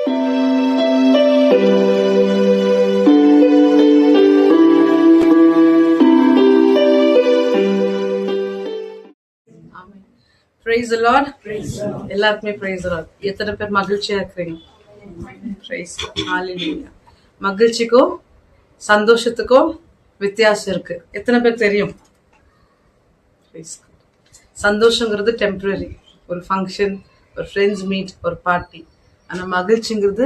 Praise the Lord. எல்லாருக்குமே praise the Lord. எத்தனை பேர் மகிழ்ச்சியா இருக்கிறீங்க? Praise God. Hallelujah. மகிழ்ச்சிக்கும் சந்தோஷத்துக்கும் வித்தியாசம் இருக்கு. எத்தனை பேர் தெரியும்? Praise God. சந்தோஷங்கிறது டெம்பரரி, ஒரு ஃபங்க்ஷன், ஒரு ஃப்ரெண்ட்ஸ் மீட், ஒரு பார்ட்டி. ஆனா மகிழ்ச்சிங்கிறது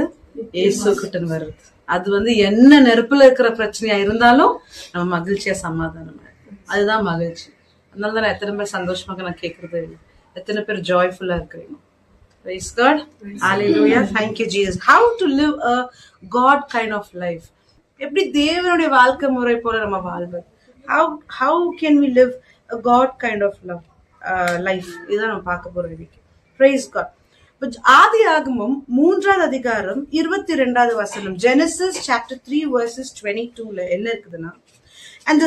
இயேசு கிட்ட வருது. அது என்ன நெருப்புல இருக்கிற பிரச்சனையா இருந்தாலும் நம்ம மகிழ்ச்சியா சமாதானம், அதுதான் மகிழ்ச்சி. அதனால தான் எத்தனை பேர் சந்தோஷமாக நான் கேட்கறது இல்லை. எத்தனை பேர் ஜாய்ஃபுல்லா இருக்கிறீங்க? Praise God. Hallelujah. Thank you Jesus. How to live a God kind of life? எப்படி தேவனுடைய வாழ்க்கை முறை போல நம்ம வாழ்வது? How can we live a God kind of life? இதான் நம்ம பார்க்க போறோம் இன்னைக்கு. Praise God. ஆதியாகமம் 3வது அதிகாரம் 22வது வசனம், Genesis chapter 3 verses 22ல என்ன இருக்குதுன்னா, And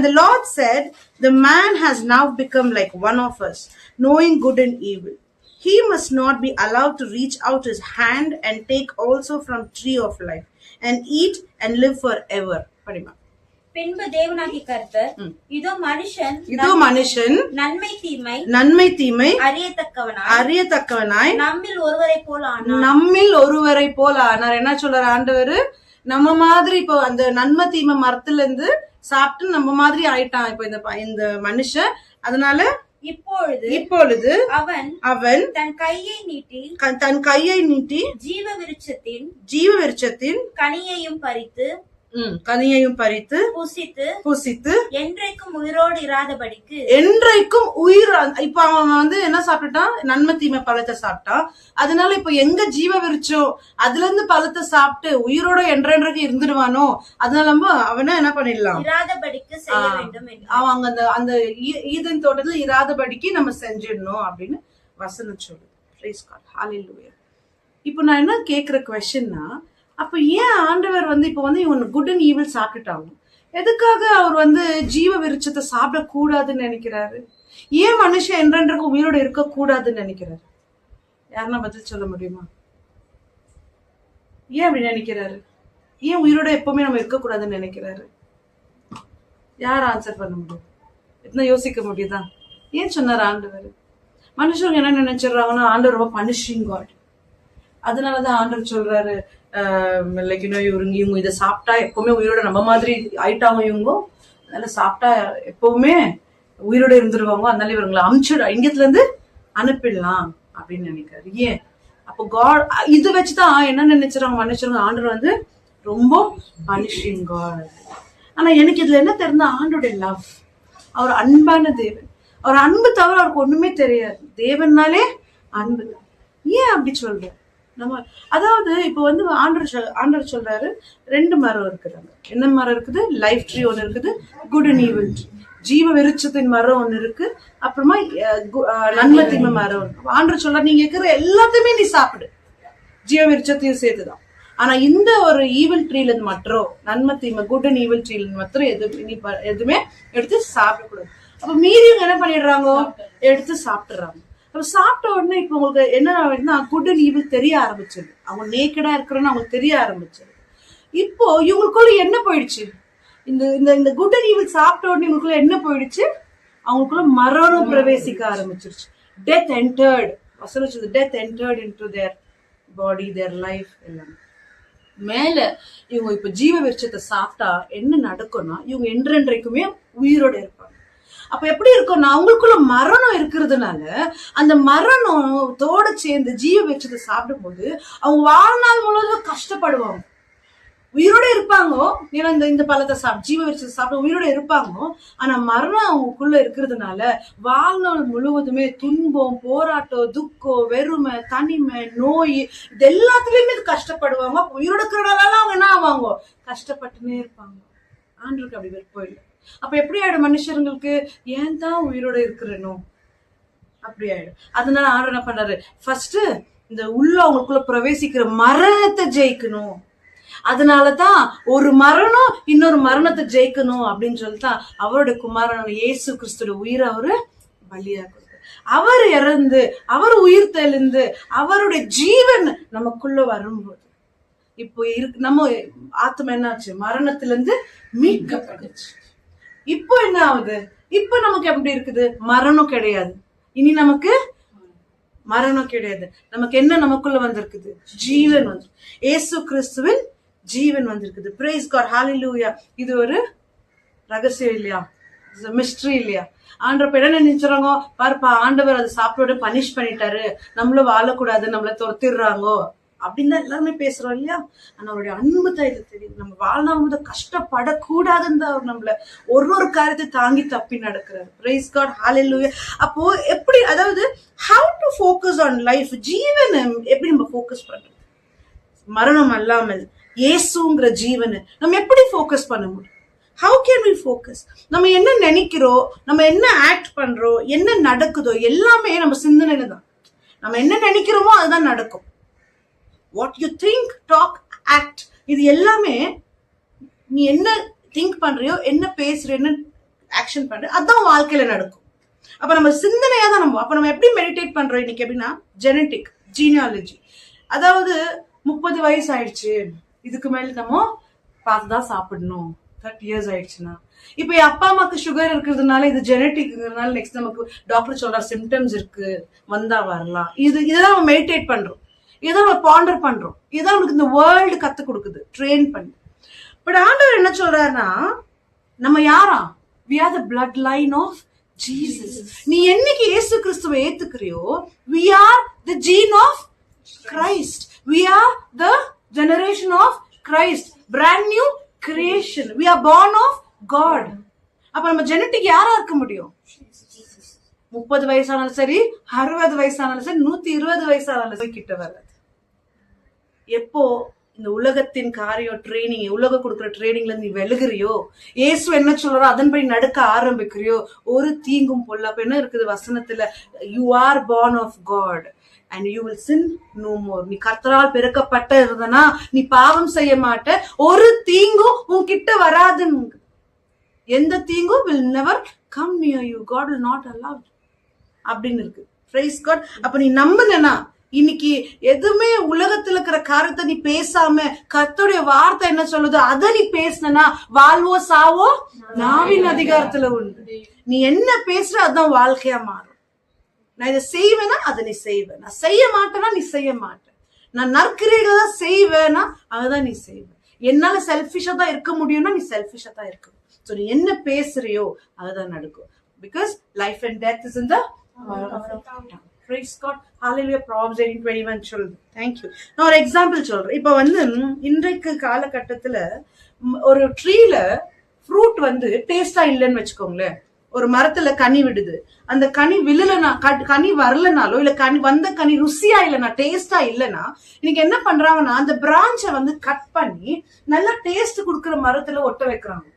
the Lord said, the man has now become like one of us, knowing good and evil. He must not be allowed to reach out his hand and take also from tree of life and eat and live forever. படிமா. பின்பு தேவனாகிய கர்த்தர், இதோ மனுஷன் நன்மை தீமை அறியத்தக்கவனாய் நம்மில் ஒருவரை போல ஆனார். என்ன சொல்றார் ஆண்டவர்? நம்ம மாதிரி இப்போ அந்த நன்மை தீமை மரத்துல இருந்து சாப்பிட்டு நம்ம மாதிரி ஆயிட்டான் இப்ப இந்த மனுஷன். அதனால இப்பொழுது அவன் தன் கையை நீட்டி ஜீவ விருட்சத்தின் கனியையும் பறித்து புசித்து என்றைக்கும் உயிரோடு இராதபடிக்கு இப்ப அவன் என்ன சாப்பிட்டான்? நன்மை தீமை பழத்தை சாப்பிட்டான். அதனால இப்ப எங்க ஜீவ விருட்சம் அதுல இருந்து பழத்தை சாப்பிட்டு உயிரோட என்றைக்கு இருந்துடுவானோ, அதனால அவனை என்ன பண்ணிடலாம்? இராதபடிக்கு செய்ய வேண்டும். அவங்க அந்த ஈதன் தோட்டத்துல இராதபடிக்கு நம்ம செஞ்சிடணும் அப்படின்னு வசனம் சொல்லு. Praise God. Hallelujah. இப்ப நான் என்ன கேக்குற கொஸ்டின்னா, அப்ப ஏன் ஆண்டவர் இப்ப இவன் குட் அண்ட் ஈவில் சாப்பிட்டுட்டாங்க, எதுக்காக அவர் ஜீவ விருட்சத்தை சாப்பிடக்கூடாதுன்னு நினைக்கிறாரு? ஏன் மனுஷன் என்றென்றைக்கு உயிரோட இருக்க கூடாதுன்னு நினைக்கிறாரு? யாருன்னா பதில் சொல்ல முடியுமா? ஏன் அப்படி நினைக்கிறாரு? ஏன் உயிரோட எப்பவுமே நம்ம இருக்க கூடாதுன்னு நினைக்கிறாரு? யார் ஆன்சர் பண்ண முடியும்? எத்தனை யோசிக்க முடியுதா? ஏன் சொன்னார் ஆண்டவர்? மனுஷங்க என்ன நினைச்சிடறாங்கன்னா, ஆண்டவர் ரொம்ப பனிஷிங் காட். அதனாலதான் ஆண்டவர் சொல்றாரு, இவங்க இதை சாப்பிட்டா எப்பவுமே உயிரோட நம்ம மாதிரி ஆயிட்டாங்க இவங்க, அதனால சாப்பிட்டா எப்பவுமே உயிரோட இருந்துருவாங்க, அதனால இவங்களை இங்கத்துல இருந்து அனுப்பிடலாம் அப்படின்னு நினைக்கிறாரு. ஏன்? அப்போ காட் இது வச்சுதான் என்ன நினைச்சிடறாங்க மனுஷங்க, ஆண்டவர் ரொம்ப பனிஷிங் காட். ஆனா எனக்கு இதுல என்ன தெரிஞ்ச, ஆண்டோட லவ், அவர் அன்பான தேவன். அவர் அன்பு தவிர அவருக்கு ஒண்ணுமே தெரியாது. தேவன்னாலே அன்பு. ஏன் அப்படி சொல்ற? நம்ம அதாவது இப்போ ஆண்டவர் சொல்றாரு, 2 மரம் இருக்குதாங்க. என்ன மரம் இருக்குது? லைஃப் ட்ரீ ஒண்ணு இருக்குது, குட் அண்ட் ஈவில் ட்ரீ, ஜீவ விருட்சத்தின் மரம் ஒண்ணு இருக்கு, அப்புறமா நன்மை தீமை மரம் ஒண்ணு. ஆண்டவர் சொல்றாரு, நீங்க இருக்கிற எல்லாத்தையுமே நீ சாப்பிடு, ஜீவ விருட்சத்தையும் சேர்த்துதான். ஆனா இந்த ஒரு ஈவில் ட்ரீல இருந்து மாத்திரம், நன்மை தீமை குட் அண்ட் ஈவில் ட்ரீல இருந்து மாத்திரம் எதுவுமே எடுத்து சாப்பிடக்கூடாது. அப்ப மீறியும் என்ன பண்ணிடுறாங்க? எடுத்து சாப்பிட்டுறாங்க. அப்ப சாப்பிட்ட உடனே இப்ப உங்களுக்கு என்ன குட் அண்ட் ஈவில் தெரிய ஆரம்பிச்சது, அவங்க நேக்கடா இருக்கிறோன்னு அவங்களுக்கு தெரிய ஆரம்பிச்சது. இப்போ இவங்களுக்குள்ள என்ன போயிடுச்சு? இந்த குட் அண்ட் ஈவில் சாப்பிட்ட உடனே இவங்களுக்குள்ள என்ன போயிடுச்சு? அவங்களுக்குள்ள மரணம் பிரவேசிக்க ஆரம்பிச்சிருச்சு. Death entered, death entered into there body, their life எல்லாம். மேல இவங்க இப்ப ஜீவ விருட்சத்தை சாப்பிட்டா என்ன நடக்கும்னா, இவங்க என்றென்றைக்குமே உயிரோட இருப்பாங்க. அப்ப எப்படி இருக்கும்னா, அவங்களுக்குள்ள மரணம் இருக்கிறதுனால அந்த மரணத்தோட சேர்ந்து ஜீவ விருட்சத்தை சாப்பிடும் போது அவங்க வாழ்நாள் முழுவதும் கஷ்டப்படுவாங்க. உயிரோட இருப்பாங்க, ஏன்னா இந்த பழத்தை ஜீவ விருட்சத்தை சாப்பிட உயிரோட இருப்பாங்க. ஆனா மரணம் அவங்களுக்குள்ள இருக்கிறதுனால வாழ்நாள் முழுவதுமே துன்பம், போராட்டம், துக்கம், வெறுமை, தனிமை, நோய், இது எல்லாத்துலயுமே கஷ்டப்படுவாங்க. உயிரோட இருக்கிறனால அவங்க என்ன ஆவாங்க? கஷ்டப்பட்டுனே இருப்பாங்க. ஆண்டவருக்கு அப்படி விருப்பம் இல்லை. அப்ப எப்படி ஆயிடும் மனுஷங்களுக்கு? ஏன் தான் உயிரோட இருக்கிறனோ அப்படி ஆயிடும். அதனால ஆண்டவர் என்ன பண்றாரு? ஃபர்ஸ்ட் இந்த உள்ள அவங்களுக்குள்ள பிரவேசிக்கிற மரணத்தை ஜெயிக்கணும். அதனாலதான் ஒரு மரணம் இன்னொரு மரணத்தை ஜெயிக்கணும் அப்படின்னு சொல்லிதான் அவருடைய குமாரன் இயேசு கிறிஸ்துவோட உயிரை அவரு பலியா கொடுத்தார். அவர் இறந்து அவர் உயிர் தெளிந்து அவருடைய ஜீவன் நமக்குள்ள வரும்போது இப்போ நம்ம ஆத்மா என்னாச்சு, மரணத்திலிருந்து மீட்கப்படுச்சு. இப்போ என்ன ஆகுது, இப்போ நமக்கு எப்படி இருக்குது, மரணம் கிடையாது. இனி நமக்கு மரணம் கிடையாது. நமக்கு என்ன நமக்குள்ள வந்திருக்குது, ஜீவன் வந்து இயேசு கிறிஸ்துவின் ஜீவன் வந்திருக்குது. praise God, hallelujah. இது ஒரு ரகசியம் இல்லையா, மிஸ்ட்ரி இல்லையா? ஆண்டவர் என்ன நினைச்சுறாங்க பாருப்பா, ஆண்டவர் அதை சாப்பிட பனிஷ் பண்ணிட்டாரு, நம்மளும் வாழக்கூடாது, நம்மள துரத்திடுறாங்கோ அப்படின்னு தான் எல்லாருமே பேசுறோம் இல்லையா? ஆனா அவருடைய அன்பு தான் இது தெரியும். நம்ம வாழ்நாள் கஷ்டப்படக்கூடாதுன்னு தான் அவர் நம்மள ஒரு காரியத்தை தாங்கி தப்பி நடக்கிறாரு. praise God, hallelujah. அப்போ எப்படி, அதாவது how to focus on life, ஜீவனை எப்படி நம்ம ஃபோக்கஸ் பண்றோம்? மரணம் அல்லாமல் இயேசுங்கிற ஜீவனை நம்ம எப்படி ஃபோக்கஸ் பண்ண முடியும்? How can we focus? நம்ம என்ன நினைக்கிறோம், நம்ம என்ன ஆக்ட் பண்றோம், என்ன நடக்குதோ எல்லாமே நம்ம சிந்தனையில தான். நம்ம என்ன நினைக்கிறோமோ அதுதான் நடக்கும். What you think, talk, act, இது எல்லாமே நீ என்ன திங்க் பண்றியோ, என்ன பேசுற, என்ன ஆக்ஷன் பண்ற, அதான் வாழ்க்கையில நடக்கும். அப்ப நம்ம சிந்தனையா தான் அப்ப நம்ம எப்படி மெடிடேட் பண்றோம் இன்னைக்கு அப்படின்னா, ஜெனட்டிக் ஜீனியாலஜி. அதாவது 30 வயசு ஆயிடுச்சு, இதுக்கு மேல நம்ம பார்த்துதான் சாப்பிடணும். 30 years ஆயிடுச்சுன்னா, இப்ப என் அப்பா அம்மாக்கு சுகர் இருக்கிறதுனால இது ஜெனட்டிக்னால நெக்ஸ்ட் நமக்கு டாக்டர் சொல்ற சிம்டம்ஸ் இருக்கு, வந்தா வரலாம். இதெல்லாம் நம்ம மெடிடேட் பண்றோம், இதான் நம்ம பாண்டர் பண்றோம், இதான் நமக்கு இந்த வேர்ல்டு கத்து கொடுக்குது, ட்ரெயின் பண்ணி. பட் ஆண்டவர் என்ன சொல்றாருன்னா, நம்ம யாரா, we are the bloodline of Jesus. நீ என்னைக்கு இயேசு கிறிஸ்துவை ஏத்துக்கிறியோ, we are the gene of Christ, we are the generation of Christ, brand new creation, we are born of God. அப்ப நம்ம ஜெனட்டிக் யாரா இருக்க முடியும்? 30 வயசானாலும் சரி, 60 வயசானாலும் சரி, 120 வயசானாலும் சரி, கிட்ட வராது. எப்போ இந்த உலகத்தின் காரியம் ட்ரைனிங், உலக கொடுக்குற ட்ரைனிங்ல நீ வெளுகிறியோ, இயேசு என்ன சொல்றோ அதன்படி நடக்க ஆரம்பிக்கிறியோ, ஒரு தீங்கும் பொல்லாப்பு என்ன இருக்குது வசனத்துல, you are born of God and you will sin no more. நீ கர்த்தரால் பிறக்கப்பட்ட இருந்தனா நீ பாவம் செய்ய மாட்ட, ஒரு தீங்கும் உன்கிட்ட வராதுன்னு. எந்த தீங்கும் will never come near you, God will not allow அப்படின்னு இருக்கு. praise God. அப்ப நீ நம்புனா இன்னைக்கு எதுவுமே உலகத்துல இருக்கிற காரியத்தை நீ பேசாம, கர்த்தருடைய வார்த்தை என்ன சொல்லுதோ அதை நீ பேசினா, வாழ்வோ சாவோ நாவின் அதிகாரத்துல உண்டு. நீ என்ன பேசுற அதான் வாழ்க்கையா மாறும். நான் இதை செய்வேனா அதை நீ செய்வேன், நான் செய்ய மாட்டேன்னா நீ செய்ய மாட்டேன், நான் நற்கிரைகளை தான் செய்வேனா அதுதான் நீ செய்வேன். என்னால செல்ஃபிஷா தான் இருக்க முடியும்னா நீ செல்ஃபிஷா தான் இருக்கணும். சோ நீ என்ன பேசுறியோ அதுதான் நடக்கும். Because life and death is in the power of the tongue. Praise God, hallelujah. Proverbs 18:21 சொல்லுது. Thank you. நான் ஒரு எக்ஸாம்பிள் சொல்றேன். இப்ப இன்றைக்கு காலகட்டத்துல ஒரு ட்ரீல ஃப்ரூட் டேஸ்டா இல்லைன்னு வச்சுக்கோங்களேன். ஒரு மரத்துல கனி விடுது, அந்த கனி விழலனா, கனி வரலனாலோ இல்ல வந்த கனி ருசியா இல்லைனா, டேஸ்டா இல்லைன்னா, இன்னைக்கு என்ன பண்றாங்கன்னா அந்த பிரான்ச்சை கட் பண்ணி நல்லா டேஸ்ட் கொடுக்குற மரத்துல ஒட்ட வைக்கிறாங்க.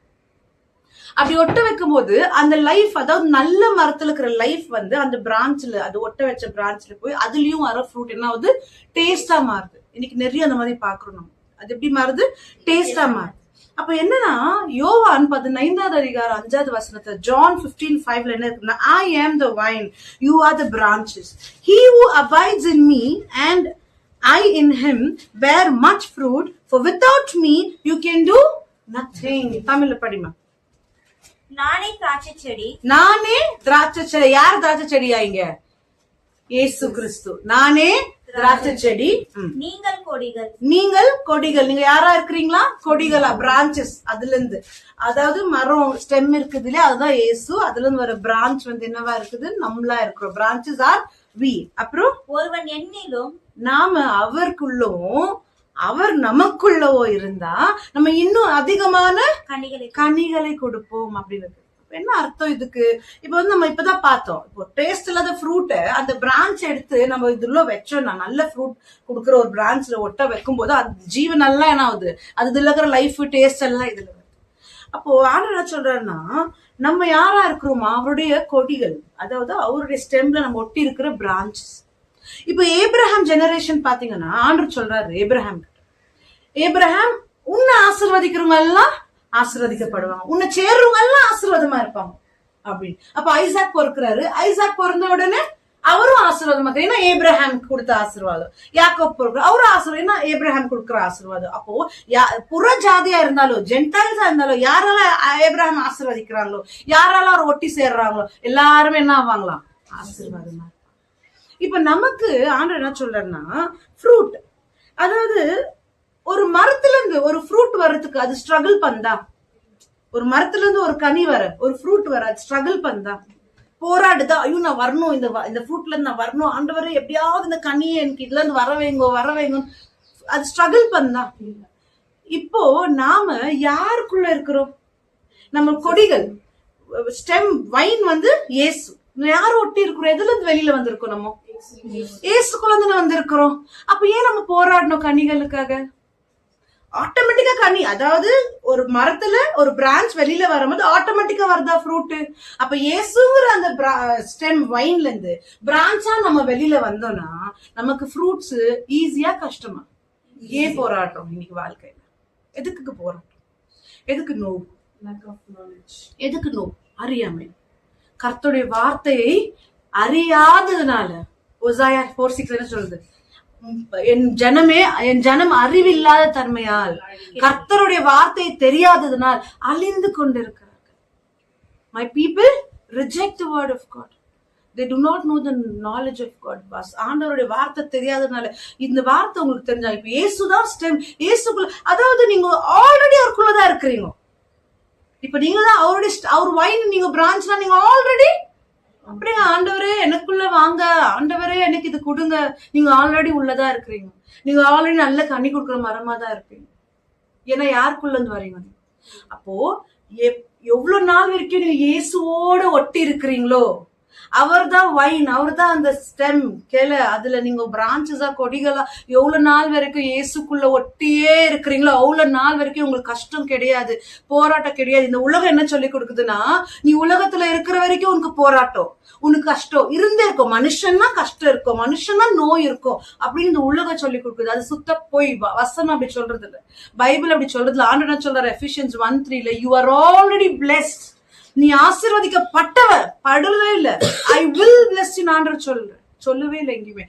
அப்படி ஒட்ட வைக்கும் போது அந்த லைஃப், அதாவது நல்ல மரத்துல இருக்கிற லைஃப் அந்த பிரான்ச்ல, அது ஒட்ட வச்ச பிரான்ச்ல போய் அதுலயும் வர ஃப்ரூட் என்ன ஆகுது, டேஸ்டா மாறுது. இன்னைக்கு நிறைய அந்த மாதிரி பாக்குறோம் நம்ம. அது எப்படி மாறுது, டேஸ்டா மாறுது. அப்ப என்னன்னா, யோவான் 15வது அதிகாரம் 5வது வசனத்துல John 15:5 என்ன இருக்குன்னா, I am the vine, you are the branches. He who abides in me and I in him bear much fruit, for without me you can do nothing. தமிழ்ல படிமா. நானே திராட்சை செடி. நானே திராட்சை செடி. யார் திராட்சை செடியா இங்க? இயேசு கிறிஸ்து. நானே திராட்சை செடி, நீங்கள் கொடிகள். நீங்கள் கொடிகள். நீங்க யாரா இருக்கிறீங்களா? கொடிகளா, பிரான்சஸ். அதுல இருந்து, அதாவது மரம் ஸ்டெம் இருக்குது இல்லையா, அதுதான் இயேசு. அதுல இருந்து வர பிரான்ச் என்னவா இருக்குது, நம்மளா இருக்கிறோம். Princes are we. அப்புறம் ஒருவன் என்னிலும் நாம அவருக்குள்ளவும் அவர் நமக்குள்ளவோ இருந்தா நம்ம இன்னும் அதிகமான கனிகளை கொடுப்போம் அப்படின்னு. என்ன அர்த்தம் இதுக்கு? இப்ப நம்ம இப்பதான் பார்த்தோம், இப்போ டேஸ்ட் இல்லாத ஃப்ரூட்டை அந்த பிரான்ச் எடுத்து நம்ம இதுல வச்சோம்னா, நல்ல ஃப்ரூட் கொடுக்குற ஒரு பிரான்ச்ல ஒட்ட வைக்கும் போது அது ஜீவன் நல்லா என்ன ஆகுது, அது இதுல இருக்கிற லைஃப் டேஸ்ட் எல்லாம் இதுல வருது. அப்போ ஆண்டவர் என்ன சொல்றாருன்னா, நம்ம யாரா இருக்கிறோமா, அவருடைய கொடிகள், அதாவது அவருடைய ஸ்டெம்ல நம்ம ஒட்டி இருக்கிற பிரான்சஸ். இப்ப ஏப்ரஹாம் ஜெனரேஷன் பாத்தீங்கன்னா, ஆண்டவர் சொல்றாரு ஏப்ரஹாம் உன்னை ஆசீர்வதிக்கிறவங்க எல்லாம் ஆசீர்வதிக்கப்படுவாங்க, உன்னை சேர்றவங்க எல்லாம் ஆசீர்வாதமா இருப்பாங்க அப்படின்னு. அப்ப ஐசாக் பிறக்கிறாரு. ஐசாக் பிறந்த உடனே அவரும் ஆசீர்வாதம், ஏன்னா ஏப்ரஹாம் கொடுத்த ஆசீர்வாதம். யாக்கோப் அவரும் ஆசீர்வாதம், ஏன்னா ஏப்ரஹாம் கொடுக்குற ஆசீர்வாதம். அப்போ புற ஜாதியா இருந்தாலும் ஜென்டைல்ஸா இருந்தாலும் யாரால ஏப்ரஹாம் ஆசீர்வதிக்கிறாங்களோ, யாரால அவர் ஒட்டி சேர்றாங்களோ எல்லாருமே என்ன ஆவாங்களாம்? ஆசீர்வாதமா. இப்ப நமக்கு ஆண்டவர் என்ன சொல்றேன்னா, ஃப்ரூட், அதாவது ஒரு மரத்துல இருந்து ஒரு ஃப்ரூட் வர்றதுக்கு அது ஸ்ட்ரகிள் பண்ணா, ஒரு மரத்துல இருந்து ஒரு கனி வர, ஒரு ஃப்ரூட் வர, அது ஸ்ட்ரகிள் பண்ணா, போராடுதா, ஐயோ நான் வரணும், இந்த ஃப்ரூட்ல இருந்து நான் வரணும், ஆண்டவரே எப்படியாவது இந்த கனியை எனக்கு இதுல இருந்து வர வைங்க, அது ஸ்ட்ரகிள் பண்ணா. இப்போ நாம யாருக்குள்ள இருக்கிறோம்? நம்ம கொடிகள், ஸ்டெம், வைன் வந்து இயேசு. யாரும் ஒட்டி இருக்கிறோம்? எதுல இருந்து வெளியில வந்திருக்கோம்? நம்ம இயேசுக்குள்ள இருந்து வந்திருக்கிறோம். அப்ப ஏன் நம்ம போராடணும் கனிகளுக்காக? ஆட்டோமேட்டிக்கா கனி, அதாவது ஒரு மரத்துல ஒரு பிரான்ச் வெளியில வரும்போது ஆட்டோமேட்டிக்கா வருதா ஃப்ரூட்? அப்ப இயேசுங்கிற அந்த ஸ்டெம், வைன்ல இருந்து பிரான்ச்சா நம்ம வெளியில வந்தோம்னா நமக்கு ஃப்ரூட்ஸ் ஈஸியா கஷ்டமா? ஏன் போராடுறோம் இன்னைக்கு வாழ்க்கையில? எதுக்கு போராட்டம்? எதுக்கு நோ? எதுக்கு நோ? அறியாமை. கர்த்தருடைய வார்த்தையை அறியாததுனால ஓசாயா 4:6 என்ன சொல்றது? என் ஜனம் அறிவில்லாத தன்மையால், கர்த்தருடைய வார்த்தை தெரியாததனால் அழிந்து கொண்டிருக்கிறார்கள். My people reject the word of God. They do not know the knowledge of God. ஆண்டவருடைய வார்த்தை தெரியாதனால. இந்த வார்த்தை உங்களுக்கு தெரிஞ்சா, இப்ப இயேசுதான் ஸ்டெம், இயேசுக்குள்ள, அதாவது நீங்க ஆல்ரெடி அவருக்குள்ளதான் இருக்கிறீங்க. இப்ப நீங்க தான் அவர் வைன், நீங்க பிரான்ச்னா நீங்க ஆல்ரெடி அப்படிங்க. ஆண்டவரே எனக்குள்ள வாங்க, ஆண்டவரே எனக்கு இது கொடுங்க. நீங்க ஆல்ரெடி உள்ளதா இருக்கிறீங்க. நீங்க ஆல்ரெடி நல்ல கனி கொடுக்குற மரமா தான் இருப்பீங்க. ஏன்னா யாருக்குள்ள இருந்து வரீங்க? அப்போ எவ்வளவு நாள் வரைக்கும் நீங்க இயேசுவோட ஒட்டி இருக்கிறீங்களோ, அவர் தான் வைன், அவர் தான் அந்த ஸ்டெம், கிளை, அதுல நீங்க பிரான்ச்சஸா, கொடிகளா எவ்வளவு நாள் வரைக்கும் இயேசுக்குள்ள ஒட்டியே இருக்கிறீங்களோ அவ்வளவு நாள் வரைக்கும் உங்களுக்கு கஷ்டம் கிடையாது, போராட்டம் கிடையாது. இந்த உலகம் என்ன சொல்லி கொடுக்குதுன்னா, நீ உலகத்துல இருக்கிற வரைக்கும் உனக்கு போராட்டம், உனக்கு கஷ்டம் இருந்தே இருக்கும். மனுஷன்னா கஷ்டம் இருக்கும், மனுஷன்னா நோய் இருக்கும் அப்படின்னு இந்த உலகம் சொல்லி கொடுக்குது. அது சுத்த போய். வசனம் அப்படி சொல்றது இல்ல, பைபிள் அப்படி சொல்றது இல்ல. ஆண்டவர் சொல்ற Ephesians 1:3 you are already blessed. நீ ஆசீர்வதிக்கப்பட்டவர், படவே இல்ல. ஐ வில் பிளஸ் யூ ஆண்டவர் சொல்லவே இல்லை எங்கேயுமே.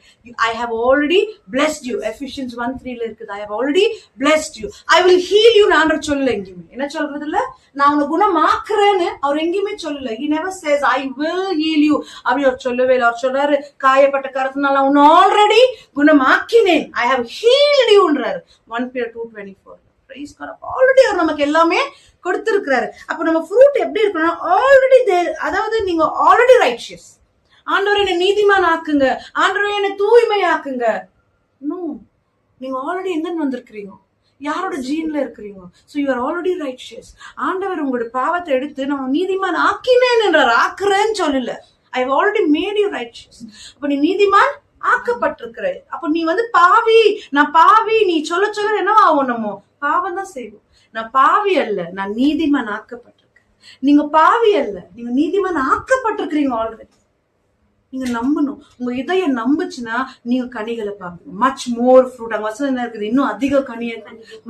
I have already blessed you. Ephesians 1:3 இருக்குது. I have already blessed you. I will heal you ஆண்டவர் சொல்லல எங்கேயுமே. என்ன சொல்றது இல்ல, நான் உன்னை குணமாக்குறேன்னு அவர் எங்கேயுமே சொல்லல. He never says I will heal you அப்படி அவர் சொல்லவே இல்லை. அவர் சொல்றாரு, காயப்பட்ட கருத்துனால உன்னை ஆல்ரெடி குணமாக்கினேன். I have healed youன்றாரு 1 Peter 2:24. ஆல்ரெடி அவர் நமக்கு எல்லாமே கொடுத்திருக்கிறாரு. அப்ப நம்ம ஃப்ரூட் எப்படி இருக்கணும்? ஆல்ரெடி, அதாவது நீங்க ஆல்ரெடி ரைச்சியஸ். ஆண்டவரே என்னை நீதிமான் ஆக்குங்க, ஆண்டவரே என்னை தூய்மை ஆக்குங்க. நீங்க ஆல்ரெடி எங்க வந்திருக்கிறீங்க? யாரோட ஜீன்ல இருக்கிறீங்க? So you are already righteous. ஆண்டவர் உங்களோட பாவத்தை எடுத்து நம்ம நீதிமான் ஆக்கினேன் என்றார், ஆக்குறேன்னு சொல்லல. I have already made you righteous. அப்ப நீ நீதிமான் ஆக்கப்பட்டிருக்கிற. அப்ப நீ வந்து பாவி, நான் பாவி, நீ சொல்ல என்ன ஆகும்? நம்ம பாவம் தான் செய்வோம். நான் பாவி அல்ல, நான் நீதிமான் ஆக்கப்பட்டிருக்கேன். நீங்க பாவி அல்ல, நீங்க நீதிமான் ஆக்கப்பட்டிருக்கிறீங்க ஆல்ரெடி. நீங்க நம்பணும். உங்க இதயம் நம்புச்சுன்னா நீங்க கனிகளை பார்க்கணும். Much more fruit. அங்க வசனம் என்ன இருக்குது? இன்னும் அதிக கனியை,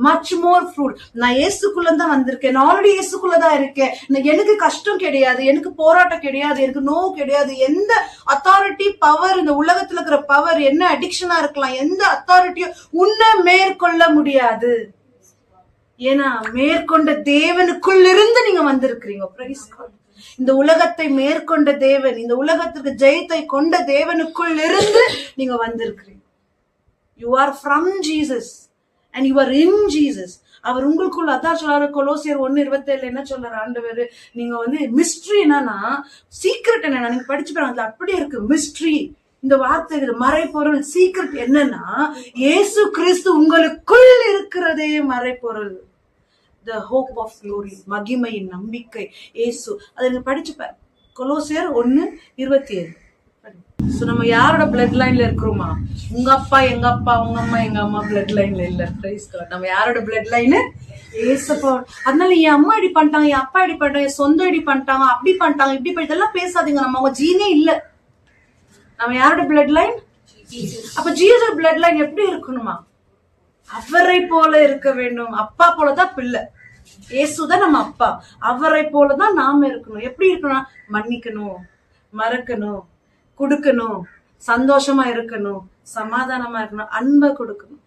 மச் மோர் ஃப்ரூட். நான் இயேசுக்குள்ளதான் வந்திருக்கேன், நான் ஆல்ரெடி இயேசுக்குள்ளதான் இருக்கேன். எனக்கு கஷ்டம் கிடையாது, எனக்கு போராட்டம் கிடையாது, எனக்கு நோ கிடையாது. எந்த அத்தாரிட்டி, பவர், இந்த உலகத்துல இருக்கிற பவர் என்ன அடிக்ஷனா இருக்கலாம், எந்த அத்தாரிட்டியும் உன்னை மேற்கொள்ள முடியாது. ஏன்னா மேற்கொண்ட தேவனுக்குள் இருந்து நீங்க வந்திருக்கிறீங்க. Praise God. இந்த உலகத்தை மேற்கொண்ட தேவன், இந்த உலகத்திற்கு ஜெயத்தை கொண்ட தேவனுக்குள் இருந்து நீங்க வந்திருக்கிறீங்க. You are from Jesus and you are in Jesus. அவர் உங்களுக்குள்ள. அதான் சொல்றாரு கொலோசியர் 1:27 என்ன சொல்றாரு ஆண்டவர்? நீங்க வந்து மிஸ்ட்ரி என்னன்னா, சீக்ரெட் என்னன்னா, நீங்க படிச்சு பாருங்க, அதுல அப்படியே இருக்கு மிஸ்ட்ரி. இந்த வார்த்தை மறைப்பொருள். சீக்ரெட் என்னன்னா, இயேசு கிறிஸ்து உங்களுக்குள் இருக்கிறதே மறைப்பொருள். The hope of glory, மகிமையின் நம்பிக்கை இயேசு. அதை நீங்க படிச்சு பாருங்க, கொலோசியர் 1:27. நம்ம யாரோட பிளட் லைன்ல இருக்கிறோமா? உங்க அப்பா, எங்க அப்பா, உங்க அம்மா, எங்க அம்மா பிளட் லைன்ல இல்ல. Praise God. நம்ம யாரோட பிளட் லைன்? ஏசப்பா. அதனால என் அம்மா இப்படி பண்ணிட்டாங்க, என் அப்பா இப்படி பண்ணிட்டாங்க, என் சொந்தம் இப்படி பண்ணிட்டாங்க, அப்படி பண்ணிட்டாங்க, இப்படி பண்ணி இதெல்லாம் பேசாதீங்க. நம்ம அவங்க ஜீனே இல்ல. நம்ம யாரோட பிளட் லைன்? அப்ப ஜீசஸ் பிளட் லைன் எப்படி இருக்கணுமா? அவரை போல இருக்க வேண்டும். அப்பா போலதான் பிள்ளை. இயேசுதான் நம்ம அப்பா. அவரை போலதான் நாம இருக்கணும். எப்படி இருக்கணும்? மன்னிக்கணும், மறக்கணும், கொடுக்கணும், சந்தோஷமா இருக்கணும், சமாதானமா இருக்கணும், அன்பை கொடுக்கணும்.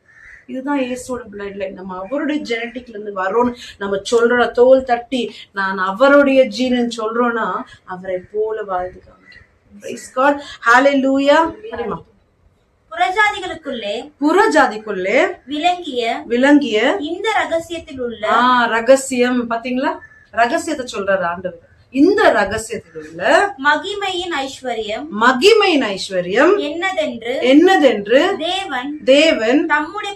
இதுதான் இயேசுவோட பிளட் லைன். நம்ம அவருடைய ஜெனட்டிக்ல இருந்து வரோம்னு நம்ம சொல்றோம், தோல் தட்டி நான் அவருடைய ஜீனன் சொல்றோம்னா அவரை போல வாழ்ந்து காமிக்கிறோம். Praise God. Hallelujah. சரிம்மா. புறஜாதிக்குள்ளே விளங்கிய இந்த ரகசியத்தில் உள்ள ரகசியம் பாத்தீங்களா, ரகசியத்தை சொல்றாரு ஆண்டவர். இந்த ரகசியத்தில் உள்ள மகிமையின் ஐஸ்வர்யம் என்னதென்று தேவன் தம்முடைய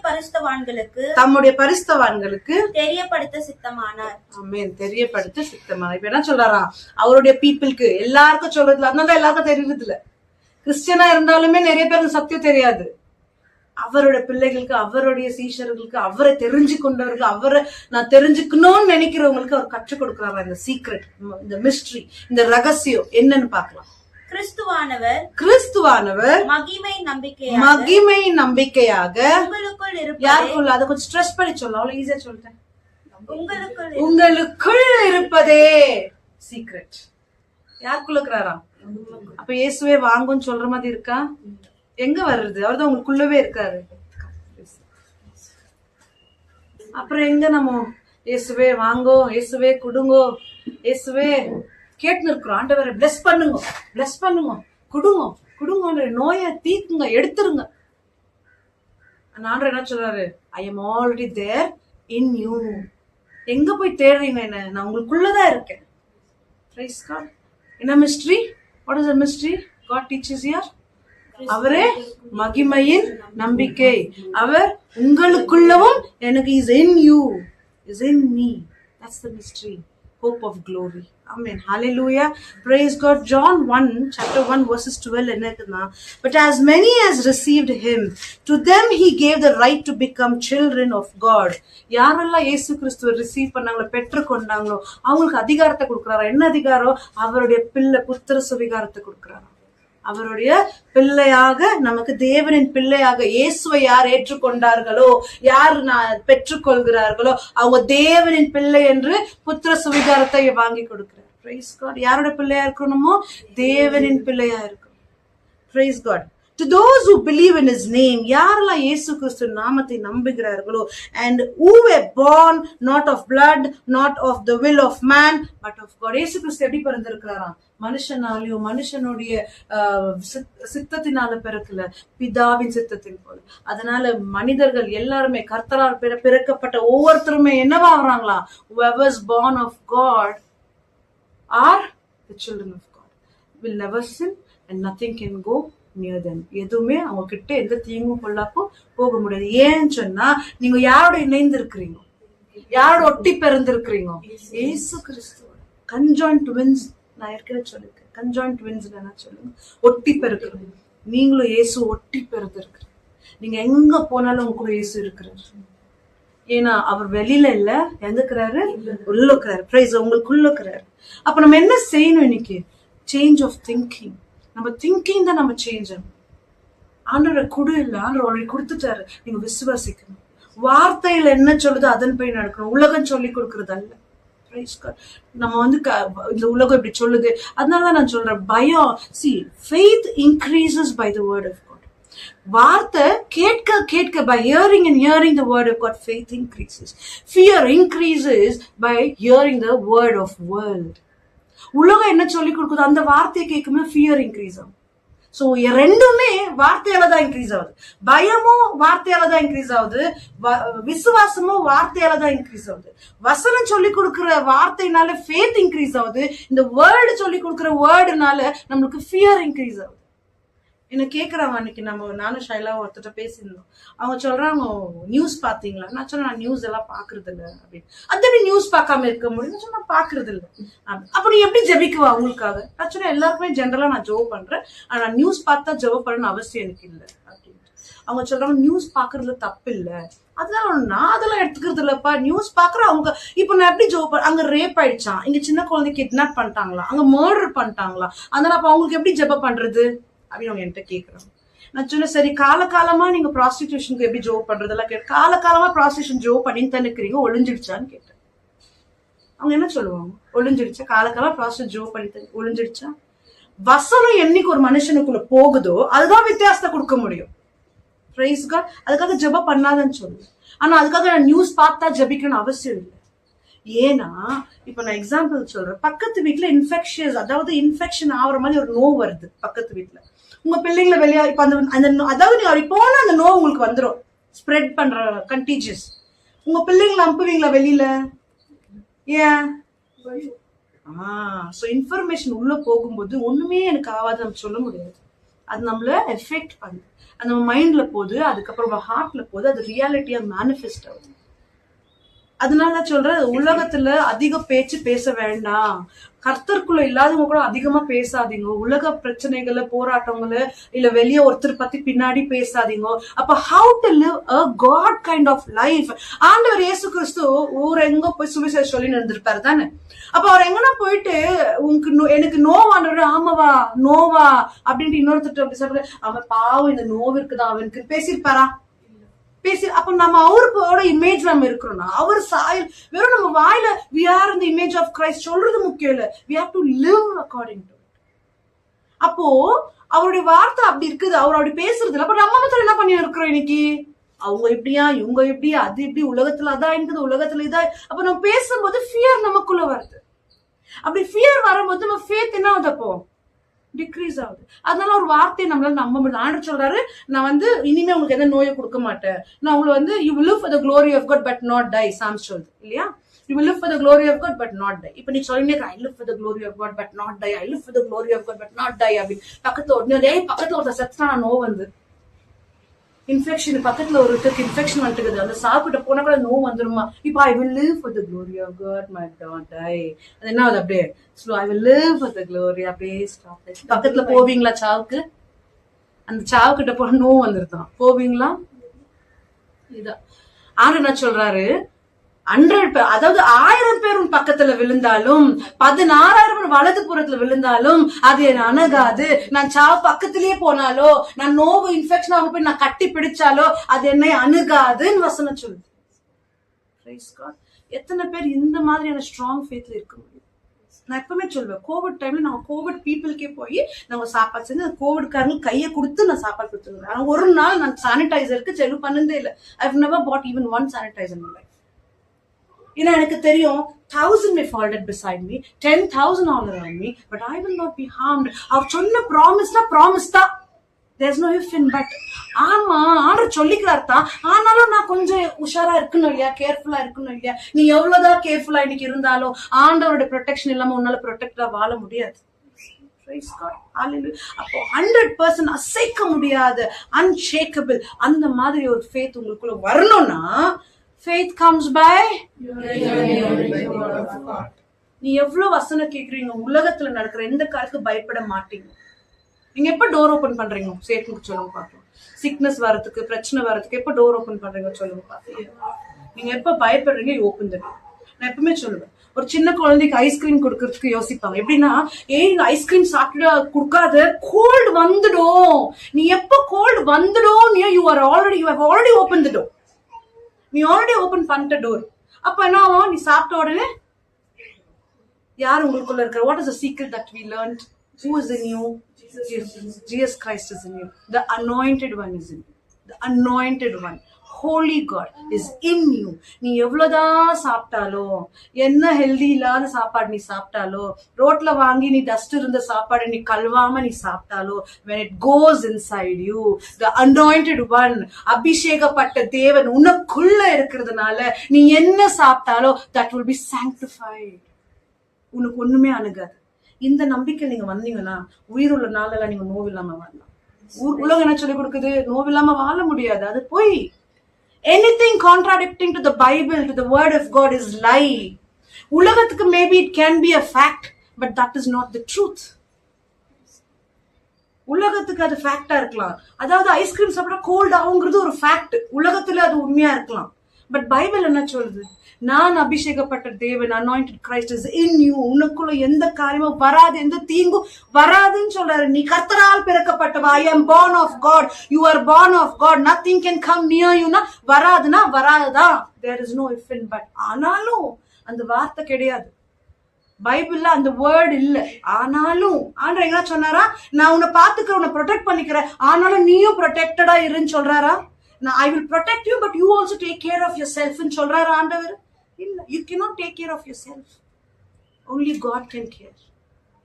பரிசுத்தவான்களுக்கு தெரியப்படுத்த சித்தமானார். ஆமென். தெரியப்படுத்த சித்தமானார். இப்ப என்ன சொல்றாரா, அவருடைய பீப்புளுக்கு எல்லாருக்கும் சொல்றதுல, அதனால எல்லாருக்கும் தெரியறது இல்ல. கிறிஸ்டியனா இருந்தாலுமே நிறைய பேருக்கு சத்தியம் தெரியாது. அவருடைய பிள்ளைகளுக்கு, அவருடைய சீஷர்களுக்கு, அவரை தெரிஞ்சு கொண்டவருக்கு, அவரை நான் தெரிஞ்சுக்கணும்னு நினைக்கிறவங்களுக்கு அவர் கற்றுக் கொடுக்கிறாரா இந்த சீக்ரெட், இந்த மிஸ்ட்ரி, இந்த ரகசியம் என்னன்னு பாக்கலாம். கிறிஸ்துவானவர் மகிமை நம்பிக்கையாக யாருக்குள்ள, அதை கொஞ்சம் ஸ்ட்ரெஸ் பண்ணி சொல்லலாம், அவ்வளவு ஈஸியா சொல்லிட்டேன். உங்களுக்குள் இருப்பதே சீக்ரெட். யாருக்குள்ள இருக்கிறாரா? அப்ப இயேசுவே வாங்குன்னு சொல்ற மாதிரி இருக்கா? எங்க வர்றது? அவர்தான் உங்களுக்குள்ளவே இருக்காரு. அப்புறம் எங்க நம்ம இயேசுவே வாங்கோ, இயேசுவே குடுங்கோ, இயேசுவே கேட்டு இருக்கிறோம். ஆண்டவரை பிளஸ் பண்ணுங்க, குடுங்க, நோயை தீக்குங்க, எடுத்துருங்க. ஆண்டவர் என்ன சொல்றாரு? I am already there in you. எங்க போய் தேடுறீங்க என்ன? நான் உங்களுக்குள்ளதான் இருக்கேன். Praise God. என்ன mystery? What is the mystery God teaches here? அவரே மகிமையின் நம்பிக்கை. அவர் உங்களுக்குள்ளவும் எனக்கு is in you, is in me. That's the mystery. Hope of glory. Amen. Hallelujah. Praise God. John 1, chapter 1, verses 12 என்ன இருக்குன்னா, but as many as received him, to them he gave the right to become children of God. யாரெல்லாம் இயேசு கிறிஸ்துவை receive பண்ணாங்களோ, பெற்று கொண்டாங்களோ, அவங்களுக்கு அதிகாரத்தை கொடுக்கிறாரா. என்ன அதிகாரம்? அவருடைய புத்திர சுவிகாரத்தை கொடுக்கிறாரா. அவருடைய பிள்ளையாக, நமக்கு தேவனின் பிள்ளையாக இயேசுவை யார் ஏற்றுக்கொண்டார்களோ, யார் பெற்றுக்கொள்கிறார்களோ, அவங்க தேவனின் பிள்ளை என்று புத்திர சுவிகாரத்தை வாங்கி கொடுக்கிறார். Praise God. யாரோட பிள்ளையா இருக்கணுமோ? தேவனின் பிள்ளையா இருக்கணும். Praise God. To those who believe in his name, யாரெல்லாம் இயேசு கிறிஸ்து நாமத்தை நம்புகிறார்களோ, and who were born not of blood, not of the will of man, but of God. இயேசு கிறிஸ்து எப்படி பிறந்திருக்கிறாராம்? மனுஷனாலையோ மனுஷனுடைய சித்தத்தினால பிறக்கல, பிதாவின் சித்தத்தின் போல. அதனால மனிதர்கள் எல்லாருமே கர்த்தரால் பிறக்கப்பட்ட ஒவ்வொருத்தருமே என்னவாகிறாங்களா? whoever is born of God are the children of God, will never sin and nothing can go near them. எதுவுமே அவங்க கிட்ட எந்த தீங்கும் பொல்லாப்பும் போக முடியாது. ஏன்னு சொன்னா, நீங்க யாரோட இணைந்து இருக்கிறீங்க? யாரோட ஒட்டி பிறந்திருக்கிறீங்க? இயேசு கிறிஸ்துவோட. Conjoint twins. நான் ஏற்கனவே சொல்லிருக்கேன், கன்ஜாயின்ட் ட்வின்ஸ் என்ன சொல்லுங்க? ஒட்டி பிறக்கிறது. நீங்களும் இயேசு ஒட்டி பிறந்திருக்கு. நீங்க எங்க போனாலும் உங்க கூட இயேசு இருக்கிறாரு. ஏன்னா அவர் வெளியில இல்ல, எங்க இருக்கிறாரு? உள்ள இருக்கிறாரு. பிரைஸ், உங்களுக்குள்ள இருக்கிறாரு. அப்ப நம்ம என்ன செய்யணும் இன்னைக்கு? Change of thinking. நம்ம திங்கிங் தான் நம்ம சேஞ்ச் ஆகணும். ஆண்டவரை கொடு இல்ல, ஆண்டவர் ஆல்ரெடி கொடுத்துட்டாரு. நீங்க விசுவாசிக்கணும். வார்த்தையில என்ன சொல்லுதோ அதன் போய் நடக்கணும். உலகம் சொல்லி கொடுக்கறது அல்ல. நம்ம இந்த உலகம் இப்படி சொல்லுது, அதனாலதான் நான் சொல்றேன், பயம். see, faith increases by the word of God. வார்த்தை கேட்க by hearing and hearing the word of God, faith increases. Fear increases by hearing the word of world. உலகம் என்ன சொல்லி கொடுக்குது, அந்த வார்த்தையை கேட்கும்போது fear increase ஆகும். சோ ரெண்டுமே வார்த்தையால தான் இன்க்ரீஸ் ஆகுது. பயமும் வார்த்தையால தான் இன்க்ரீஸ் ஆகுது, விசுவாசமும் வார்த்தையால தான் இன்க்ரீஸ் ஆகுது. வசனம் சொல்லி கொடுக்கிற வார்த்தைனால ஃபேத் இன்க்ரீஸ் ஆகுது. இந்த வேர்டு சொல்லி கொடுக்கிற வேர்டுனால நம்மளுக்கு ஃபியர் இன்க்ரீஸ் ஆகுது. என்ன கேக்குறாங்க, அன்னைக்கு நானும் ஷைலா ஒருத்தட்ட பேசியிருந்தோம். அவங்க சொல்றாங்க, நியூஸ் பாத்தீங்களா? நான் சொன்னேன், நான் நியூஸ் எல்லாம் பாக்குறது இல்ல அப்படின்னு. அது நியூஸ் பார்க்காம இருக்க முடியும்? சொன்னா பாக்குறது இல்ல. அப்படி எப்படி ஜெபிக்குவா அவங்களுக்காக? நான் சொன்னேன், எல்லாருக்குமே ஜென்ரலா நான் ஜெபம் பண்றேன், ஆனா நியூஸ் பார்த்தா ஜெபம் பண்ணணும்னு அவசியம் எனக்கு இல்லை அப்படின்னு. அவங்க சொல்றாங்க, நியூஸ் பாக்குறதுல தப்பு இல்ல, அதனால நான் அதெல்லாம் எடுத்துக்கிறது இல்லப்பா. நியூஸ் பாக்குற அவங்க இப்ப நான் எப்படி ஜெபம், அங்க ரேப் ஆயிடுச்சான், இங்க சின்ன குழந்தை கிட்னாப் பண்ணிட்டாங்களா, அங்க மர்டர் பண்ணிட்டாங்களா, அதனால அப்ப அவங்களுக்கு எப்படி ஜெபம் பண்றது அப்படின்னு அவங்க என்கிட்ட கேக்குறாங்க. நான் சொன்னேன், சரி காலகாலமா நீங்க ப்ராஸ்டிடியூஷனுக்கு எப்படி ஜோ பண்றதெல்லாம் கேட்டு, காலகாலமா ப்ராஸ்டிடியூஷன் ஜோ பண்ணிட்டு தானே இருக்கிறீங்க, ஒளிஞ்சிடுச்சான்னு கேட்டேன். அவங்க என்ன சொல்லுவாங்க? ஒளிஞ்சிடுச்சா? காலகாலமா ப்ராஸ்டிடியூட் ஜோ பண்ணிட்டு ஒளிஞ்சிடுச்சா? வசனம் என்னைக்கு ஒரு மனுஷனுக்குள்ள போகுதோ அதுதான் வித்தியாசத்தை கொடுக்க முடியும். Praise God. அதுக்காக ஜெபம் பண்ணாதன்னு சொல்லு. ஆனா அதுக்காக நான் நியூஸ் பார்த்தா ஜெபிக்கணும்னு அவசியம் இல்லை. ஏன்னா இப்ப நான் எக்ஸாம்பிள் சொல்றேன். பக்கத்து வீட்டுல இன்ஃபெக்ஷியஸ், அதாவது இன்ஃபெக்ஷன் ஆகுற மாதிரி ஒரு நோய் வருது பக்கத்து வீட்டுல. உங்க பிள்ளைங்களை வெளியா இப்ப அந்த அதாவது நீங்க அப்படி போனா அந்த நோய் உங்களுக்கு வந்துடும். ஸ்ப்ரெட் பண்ற கண்டீஜியஸ். உங்க பிள்ளைங்களை அனுப்புவீங்களா வெளியில? ஏன்? சோ இன்ஃபர்மேஷன் உள்ள போகும்போது ஒண்ணுமே எனக்கு ஆகாது நம்ம சொல்ல முடியாது. அது நம்மள எஃபெக்ட் பண்ணுது. அது நம்ம மைண்ட்ல போகுது, அதுக்கப்புறம் ஹார்ட்ல போகுது, அது ரியாலிட்டியா மேனிஃபெஸ்ட் ஆகுது. அதனால சொல்றேன், உலகத்துல அதிக பேச்சு பேச வேண்டாம். கர்த்தருக்குள்ள இல்லாதவங்க கூட அதிகமா பேசாதீங்க. உலக பிரச்சனைகளை, போராட்டங்களை, இல்ல வெளியே ஒருத்தர் பத்தி பின்னாடி பேசாதீங்க. அப்ப how to live a God kind of life? ஆண்டவர் இயேசு கிறிஸ்து ஊர் எங்க போய் சுவிசேஷம் சொல்லி இருந்திருப்பாரு தானே. அப்ப அவர் எங்கன்னா போயிட்டு எனக்கு நோவாண்டவர், ஆமாவா நோவா அப்படின்ட்டு இன்னொருத்தர் அப்படி சொல்ற, அவன் பாவம் இந்த நோவு இருக்குதான் அவனுக்கு பேசியிருப்பாரா? பேசி அப்ப நம்ம அவரோட இமேஜ் நம்ம இருக்கிறோம்னா, அவர் சாயல் வெறும் நம்ம வாயில we are in the image of Christ சொல்றது முக்கியம் இல்ல, we have to live according to it. அப்போ அவருடைய வார்த்தை அப்படி இருக்குது, அவர் அப்படி பேசுறது இல்ல. அப்ப நம்ம மட்டும் என்ன பண்ணி இருக்கிறோம் இன்னைக்கு? அவங்க இப்படியா, இவங்க இப்படியா, அது இப்படி, உலகத்துல அதான் இருக்குது, உலகத்துல இதா. அப்ப நம்ம பேசும்போது ஃபியர் நமக்குள்ள வருது. அப்படி ஃபியர் வரும்போது நம்ம ஃபேத் என்ன ஆகுது? அப்போ டிக்ரீஸ் ஆகுது. அதனால ஒரு வார்த்தையை நம்மளால நம்ப முடியாது. ஆண்டவர் சொல்றாரு, நான் இனிமே உங்களுக்கு எந்த நோயை கொடுக்க மாட்டேன். நான் உங்களை you will live for the glory of God but not die. Psalms சொல்லுது இல்லையா? You will live for the glory of God but not die. இப்ப நீ சொல்லினே I live for the glory of God but not die, I live for the glory of God but not die அப்படி பக்கத்துல ஒருத்தர் செத்தா no வந்து infection, பக்கத்துல ஒருத்தருக்கு infection வந்துட்டுக்குது, அந்த சாப்பிட்ட போனா கூட நோ வந்துருமா? இப்ப I will live for the glory of God but not die. அது என்ன ஆகுது? அப்படியே slow I will live for the glory அப்படியே ஸ்டாப். பக்கத்துல போவீங்களா சாவுக்கு? அந்த சாவு கிட்ட போன நோ வந்துருதான், போவீங்களா? இதான் ஆனா என்ன சொல்றாரு, 100 பேர், அதாவது 1000 பேர் உன் பக்கத்துல விழுந்தாலும், 16,000 வலது புறத்துல விழுந்தாலும் அது என்ன அணுகாது. நான் சாவு பக்கத்திலேயே போனாலோ, நான் நோவு இன்ஃபெக்ஷன் ஆக போய் நான் கட்டி பிடிச்சாலோ அது என்னை அணுகாதுன்னு வசனம் சொல்லுது. எத்தனை பேர் இந்த மாதிரியான ஸ்ட்ராங் ஃபேத்ல இருக்க முடியும்? நான் எப்பவுமே சொல்வேன், கோவிட் டைம்ல நான் கோவிட் பீப்புளுக்கே போய் நாங்க சாப்பாடு செஞ்சு அந்த கோவிட்காரங்க கையை கொடுத்து நான் சாப்பாடு கொடுத்துருவேன். ஆனா ஒரு நாள் நான் சானிடைசருக்கு செலவு பண்ணதே இல்லை. I've never bought even one sanitizer in my life. ஏன்னா எனக்கு தெரியும், 1,000 may fall dead beside me, 10,000 all around me, but I will not be harmed. அவர் சொன்ன ப்ராமிஸ்னா ப்ராமிஸ் தான். There's no if in but. ஆமா, ஆண்டவர் சொல்லிக்கிறார் தான். ஆனாலும் நான் கொஞ்சம் உஷாரா இருக்கணும் இல்லையா, கேர்ஃபுல்லா இருக்கணும் இல்லையா? நீ எவ்வளவுதான் கேர்ஃபுல்லா இன்னைக்கு இருந்தாலும் ஆண்டவரோட ப்ரொடெக்ஷன் இல்லாம உன்னால ப்ரொடெக்டா வாழ முடியாது. அப்போ 100% அசைக்க முடியாத, அன்ஷேக்கபிள், அந்த மாதிரி ஒரு ஃபேத் உங்களுக்குள்ள வரணும்னா, faith comes by நீ எவ்வளவு வசனம் கேக்குறீங்க, உலகத்துல நடக்கிற எந்த காரியத்துக்கு பயப்பட மாட்டீங்க. நீங்க எப்ப டோர் ஓபன் பண்றீங்க? சேட்டுக்கு சொல்லுங்க பாக்கலாம். சிக்னஸ் வரதுக்கு, பிரச்சனை வரதுக்கு எப்ப டோர் ஓபன் பண்றீங்க சொல்லுங்க பாக்கலாம். நீங்க எப்ப பயப்படுறீங்க ஓபன் தருவீங்க. நான் எப்பவுமே சொல்லுவேன், ஒரு சின்ன குழந்தைக்கு ஐஸ்கிரீம் கொடுக்கறதுக்கு யோசிப்பாங்க. எப்படின்னா, ஐஸ்கிரீம் சாப்பிட்டு கொடுக்காத, கோல்டு வந்துடும். நீ எப்ப கோல்டு வந்துடும், you have already open the door. நீ ஆல்ரெடி ஓபன் பண்ணிட்ட டோர். அப்ப என்ன ஆகும்? நீ சாப்பிட்ட உடனே யார் உங்களுக்குள்ள இருக்கிற? What is the secret that we learned? Who is in you? Jesus Christ is in you. The anointed one is in you. The anointed one, holy God is in you. நீ எவ்வளவுதான் சாப்பிட்டாலோ, என்ன ஹெல்தி இல்லாத சாப்பாடு நீ சாப்பிட்டாலோ, ரோட்ல வாங்கி நீ dust இருந்த சாப்பாடு நீ கழுவாம நீ சாப்பிட்டாலோ, when it goes inside you, the anointed one, அபிஷேகப்பட்ட தேவன் உனக்குள்ள இருக்கிறதுனால நீ என்ன சாப்பிட்டாலோ that will be sanctified. உனக்கு ஒண்ணுமே அணுகாது. இந்த நம்பிக்கை நீங்க வந்தீங்கன்னா உயிருள்ள நாளெல்லாம் நீங்க நோவில்லாம வாழலாம். உலகம் என்ன சொல்லி கொடுக்குது? நோவில்லாம வாழ முடியாது, அது போய். Anything contradicting to the Bible, to the word of God is lie. உலகத்துக்கு maybe it can be a fact, but that is not the truth. உலகத்துக்கு அது ஃபேக்டா இருக்கலாம். அதாவது ஐஸ்கிரீம் சாப்பிட்டா கோல்ட் ஆகுங்கிறது ஒரு ஃபேக்ட், உலகத்துல அது உண்மையா இருக்கலாம். பட் பைபிள் என்ன சொல்லுது? நான் அபிஷேகப்பட்ட தேவன், anointed Christ is in you. உனக்குள்ள எந்த காரியமும் வராது, எந்த தீங்கும் வராதுன்னு சொல்றாரு. நீ கர்த்தரால் பிறக்கப்பட்டவா. I am born of God. You are born of God. Nothing can come near you. வராதுன்னா வராதுதான். There is no if and but. ஆனாலும் அந்த வார்த்தை கிடையாது. பைபிள்ல அந்த வேர்ட் இல்ல. ஆனாலும் ஆண்டவர் என்ன சொன்னாரா, நான் உன்னை பாத்துக்கிறேன், உன்னை ப்ரொடெக்ட் பண்ணிக்கிறேன், ஆனாலும் நீயும் ப்ரொடெக்டடா இருன்னு சொல்றாரா? நான் I will protect you but you also take care of your செல்ஃப்னு சொல்றாரா ஆண்டவர்? இல்ல. You cannot take care of yourself. only God can care.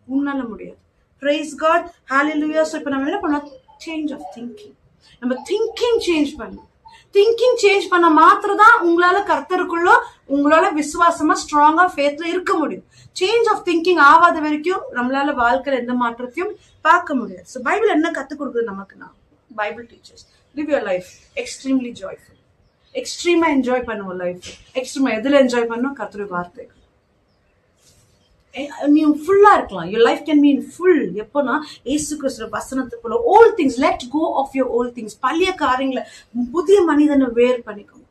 உன்னால முடியாது. praise God, hallelujah. So இப்ப நம்ம என்ன பண்ணோம்? Change of thinking. நம்ம திங்கிங் சேஞ்ச் பண்ணணும். திங்கிங் சேஞ்ச் பண்ண மாத்திரம் தான் உங்களால கர்த்தருக்குள்ள உங்களால விசுவாசமா ஸ்ட்ராங்கா ஃபேத்ல இருக்க முடியும். சேஞ்ச் ஆஃப் திங்கிங் ஆகாத வரைக்கும் நம்மளால வாழ்க்கையில எந்த மாற்றத்தையும் பார்க்க முடியாது. ஸோ பைபிள் என்ன கத்துக் கொடுக்குது நமக்குன்னா, Bible teachers live your life extremely joyful. எக்ஸ்ட்ரீமா என்ஜாய் பண்ணுவோம் லைஃப். எக்ஸ்ட்ரீமா எதுல என்ஜாய் பண்ணணும்? கர்த்தருடைய வார்த்தை. நீ ஃபுல்லா இருக்கலாம். your life can be in full. எப்போனா இயேசு கிறிஸ்து வசனத்துக்குள்ள all things, let go of your old things. பழைய காரியங்களை புதிய மனிதனை வேர் பண்ணிக்கணும்.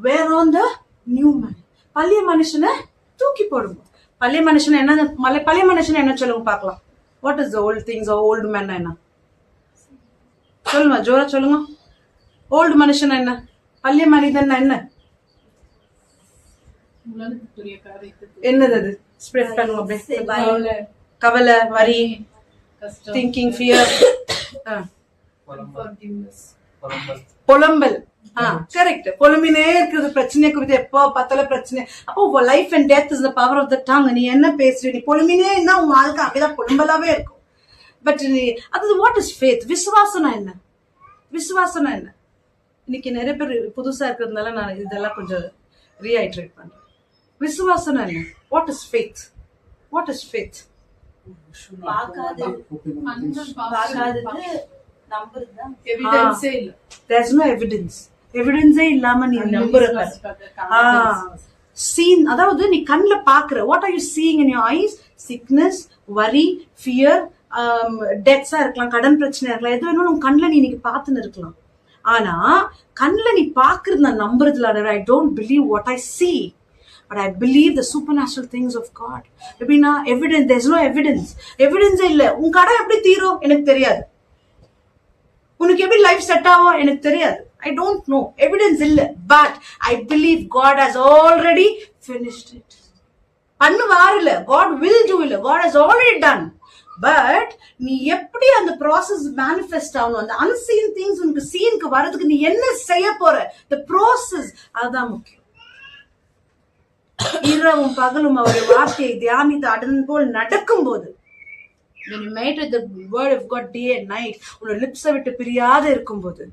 வேர் on the new man. பழைய மனுஷனை தூக்கி போடுங்க. பழைய மனுஷனை என்ன, பழைய மனுஷனை என்ன சொல்லுங்க பார்க்கலாம். what is the old things or old man என்ன சொல்லுங்க, ஜோரா சொல்லுங்க. ஓல்டு மனுஷன் என்ன, பழைய மனிதன் என்ன, என்னது அது? ஸ்ப்ரெட் பண்ணுங்க அப்படியே. கவலை, வரி, திங்கிங், ஃபியர், புலம்பல். கரெக்ட். புலம்பினே இருக்குது பிரச்சனையை குறித்து. எப்போ பார்த்தாலும் பிரச்சனை. அப்போ life and death is the power of the tongue. நீ என்ன பேசுற, நீ புலம்பினே இருந்தா உன் வாழ்க்கை அப்படிதான் புலம்பலாவே இருக்கும். பட் அது வாட் இஸ் ஃபேத்? விசுவாசனா என்ன? விசுவாசனா என்ன? இன்னைக்கு நிறைய பேர் புதுசா இருக்கிறதுனால நான் இதெல்லாம் கொஞ்சம் ரீஹைட்ரேட் பண்றேன். விசுவாசம் என்ன? What is faith? What is faith? there's no evidence. எவிடன்ஸே இல்லாம நீ நம்புற சீன், அதாவது நீ கண்ணுல பாக்குற. What are you seeing in your eyes? Sickness, worry, fear, டெத்ஸா இருக்கலாம், கடன் பிரச்சனை இருக்கலாம், எது வேணும் உன் கண்ணுல நீ இன்னைக்கு பார்த்துன்னு இருக்கலாம். ஆனா கண்ணுல நீ பாக்குறது நான் நம்புறதுல I don't believe what I see. But I believe the supernatural things of God. எப்படின்னா evidence, there's no evidence. Evidence இல்ல. உன் கடை எப்படி தீரும் எனக்கு தெரியாது. உனக்கு எப்படி லைஃப் செட் ஆகும் எனக்கு தெரியாது. I don't know. Evidence இல்ல. But I believe God has already finished it. பண்ணுவார் இல்ல. God will do இல்ல. God has already done. But நீ எப்படி அந்த ப்ராசஸ் மேனிஃபெஸ்ட் ஆகணும், அந்த unseen things உனக்கு சீனுக்கு வரதுக்கு நீ என்ன செய்ய போற, the process, அதுதான் முக்கியம். இரவும் பகலும் அவருடைய வார்த்தையை தியானித்து அதன் போல் நடக்கும் போது, when you meditate the word of God day and night, உன் லிப்ஸை விட்டு பிரியாத இருக்கும்போது,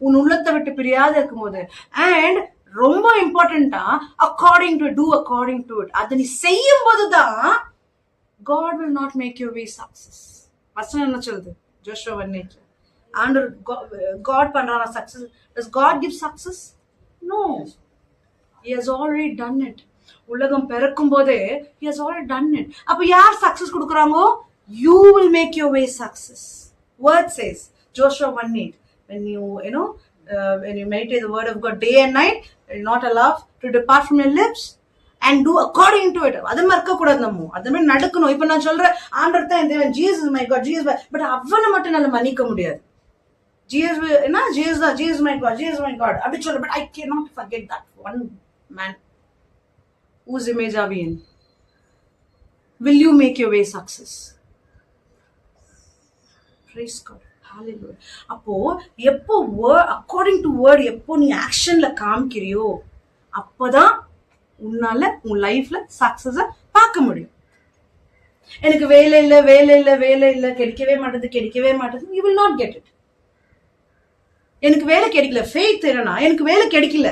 உன் உள்ளத்தை விட்டு பிரியாத இருக்கும்போது, அண்ட் ரொம்ப இம்பார்ட்டன்டா according to it, அதை நீ செய்யும் போதுதான் God will not make your way success. வசனம் என்ன சொல்லுது? ஜோஷுவா 1:8. ஆண்டவர் God பண்றாரா success? Does God give success? No. He has already done it. உலகம் பிறக்கும் போதே he has already done it. அப்ப யார் success கொடுக்கறாங்கோ? You will make your way success. Word says, Joshua 1:8, when when you meditate the word of God day and night, will not allow to depart from your lips and do according to it. அது மறக்க கூடாது. நம்ம அதுமே நடக்கணும். இப்ப நான் சொல்றேன் ஆண்டவர் தான் தேவன், Jesus my God, Jesus, but அவனை மட்டும் என்னால மன்னிக்க முடியாது. Jesus my God, Jesus my God அப்படி சொல்ற. But I cannot forget that one man. Whose image are we in? Will you make your way success? Praise God. Hallelujah. அப்போ எப்போ according to word எப்போ நீ ஆக்ஷன்ல காமிக்கிறியோ அப்பதான் உன்னால உன் லைஃப்ல சக்சஸ பார்க்க முடியும். எனக்கு வேலை இல்ல கிடைக்கவே மாட்டேது, you will not get it. எனக்கு வேலை கிடைக்கல, faith என்னன்னா எனக்கு வேலை கிடைக்கல,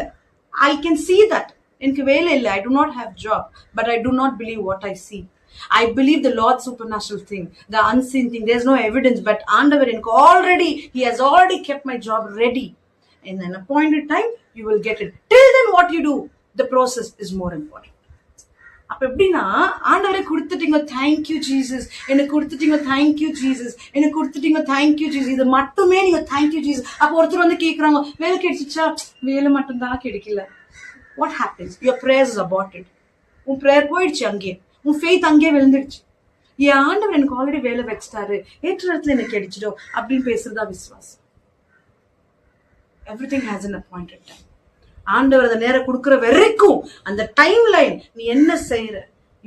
I can see that. எனக்கு வேலை இல்லை, I do not have job, but I do not believe what I see. I believe the Lord's supernatural thing, the unseen thing. There's no evidence, but ஆண்டவர் எனக்கு already, he has already kept my job ready. In an appointed time, you will get it. Till then, what you do, the process is more important. அப்ப எப்படின்னா ஆண்டவரை கொடுத்துட்டீங்க, thank you Jesus, எனக்கு கொடுத்துட்டீங்க, thank you Jesus, எனக்கு கொடுத்துட்டீங்க, தேங்க்யூ ஜீசஸ், இது மட்டுமே நீங்க தேங்க்யூ ஜீசஸ். அப்ப ஒருத்தர் வந்து கேக்குறாங்க, வேலை கிடைச்சிச்சா? வேலை மட்டும் தான் கிடைக்கல. What happens? Your prayers is aborted. உன் prayer போயிடுச்சு, அங்கே உன் faith அங்கே விழுந்துடுச்சு. என் ஆண்டவர் எனக்கு ஆல்ரெடி வேலை வச்சுட்டாரு, ஏற்ற இடத்துல எனக்கு கிடைச்சிடும் அப்படின்னு பேசுறதா விசுவாசம். Everything has an appointed time. ஆண்டவர் அந்த நேரம் கொடுக்கிற வரைக்கும் அந்த டைம் லைன் நீ என்ன செய்யற,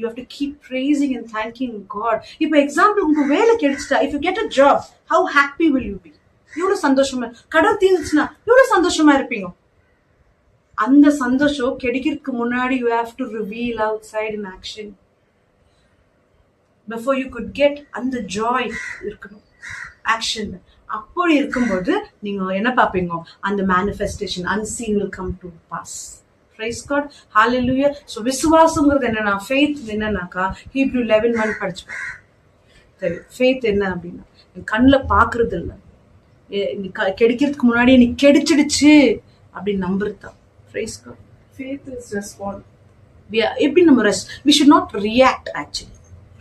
You have to keep praising and thanking God. இப்போ எக்ஸாம்பிள் உங்க வேலை கிடைச்சிட்டா, if you get a job, how happy will you be? எவ்வளவு சந்தோஷமா, கடன் தீர்ந்துச்சுன்னா எவ்வளவு சந்தோஷமா இருப்பீங்க. அந்த சந்தோஷம் கிடைக்கிறதுக்கு முன்னாடி you have to reveal outside in action. Before you could get அந்த joy இருக்கணும் action. அப்படி இருக்கும்போது நீங்க என்ன பாப்பீங்க, அந்த manifestation unseen will come to pass. Praise God. Hallelujah. So விசுவாசம்ங்கிறது என்னன்னா, faith என்னன்னாக்கா Hebrew 11:1 படிச்சுப்போம். faith என்ன அப்படின்னா, கண்ணுல பாக்குறது இல்ல, கிடைக்கிறதுக்கு முன்னாடி நீ கிடைச்சிடுச்சு அப்படின்னு நம்புறதுதான். Praise God. Faith is respond. எப்படி நம்ம we should not react actually.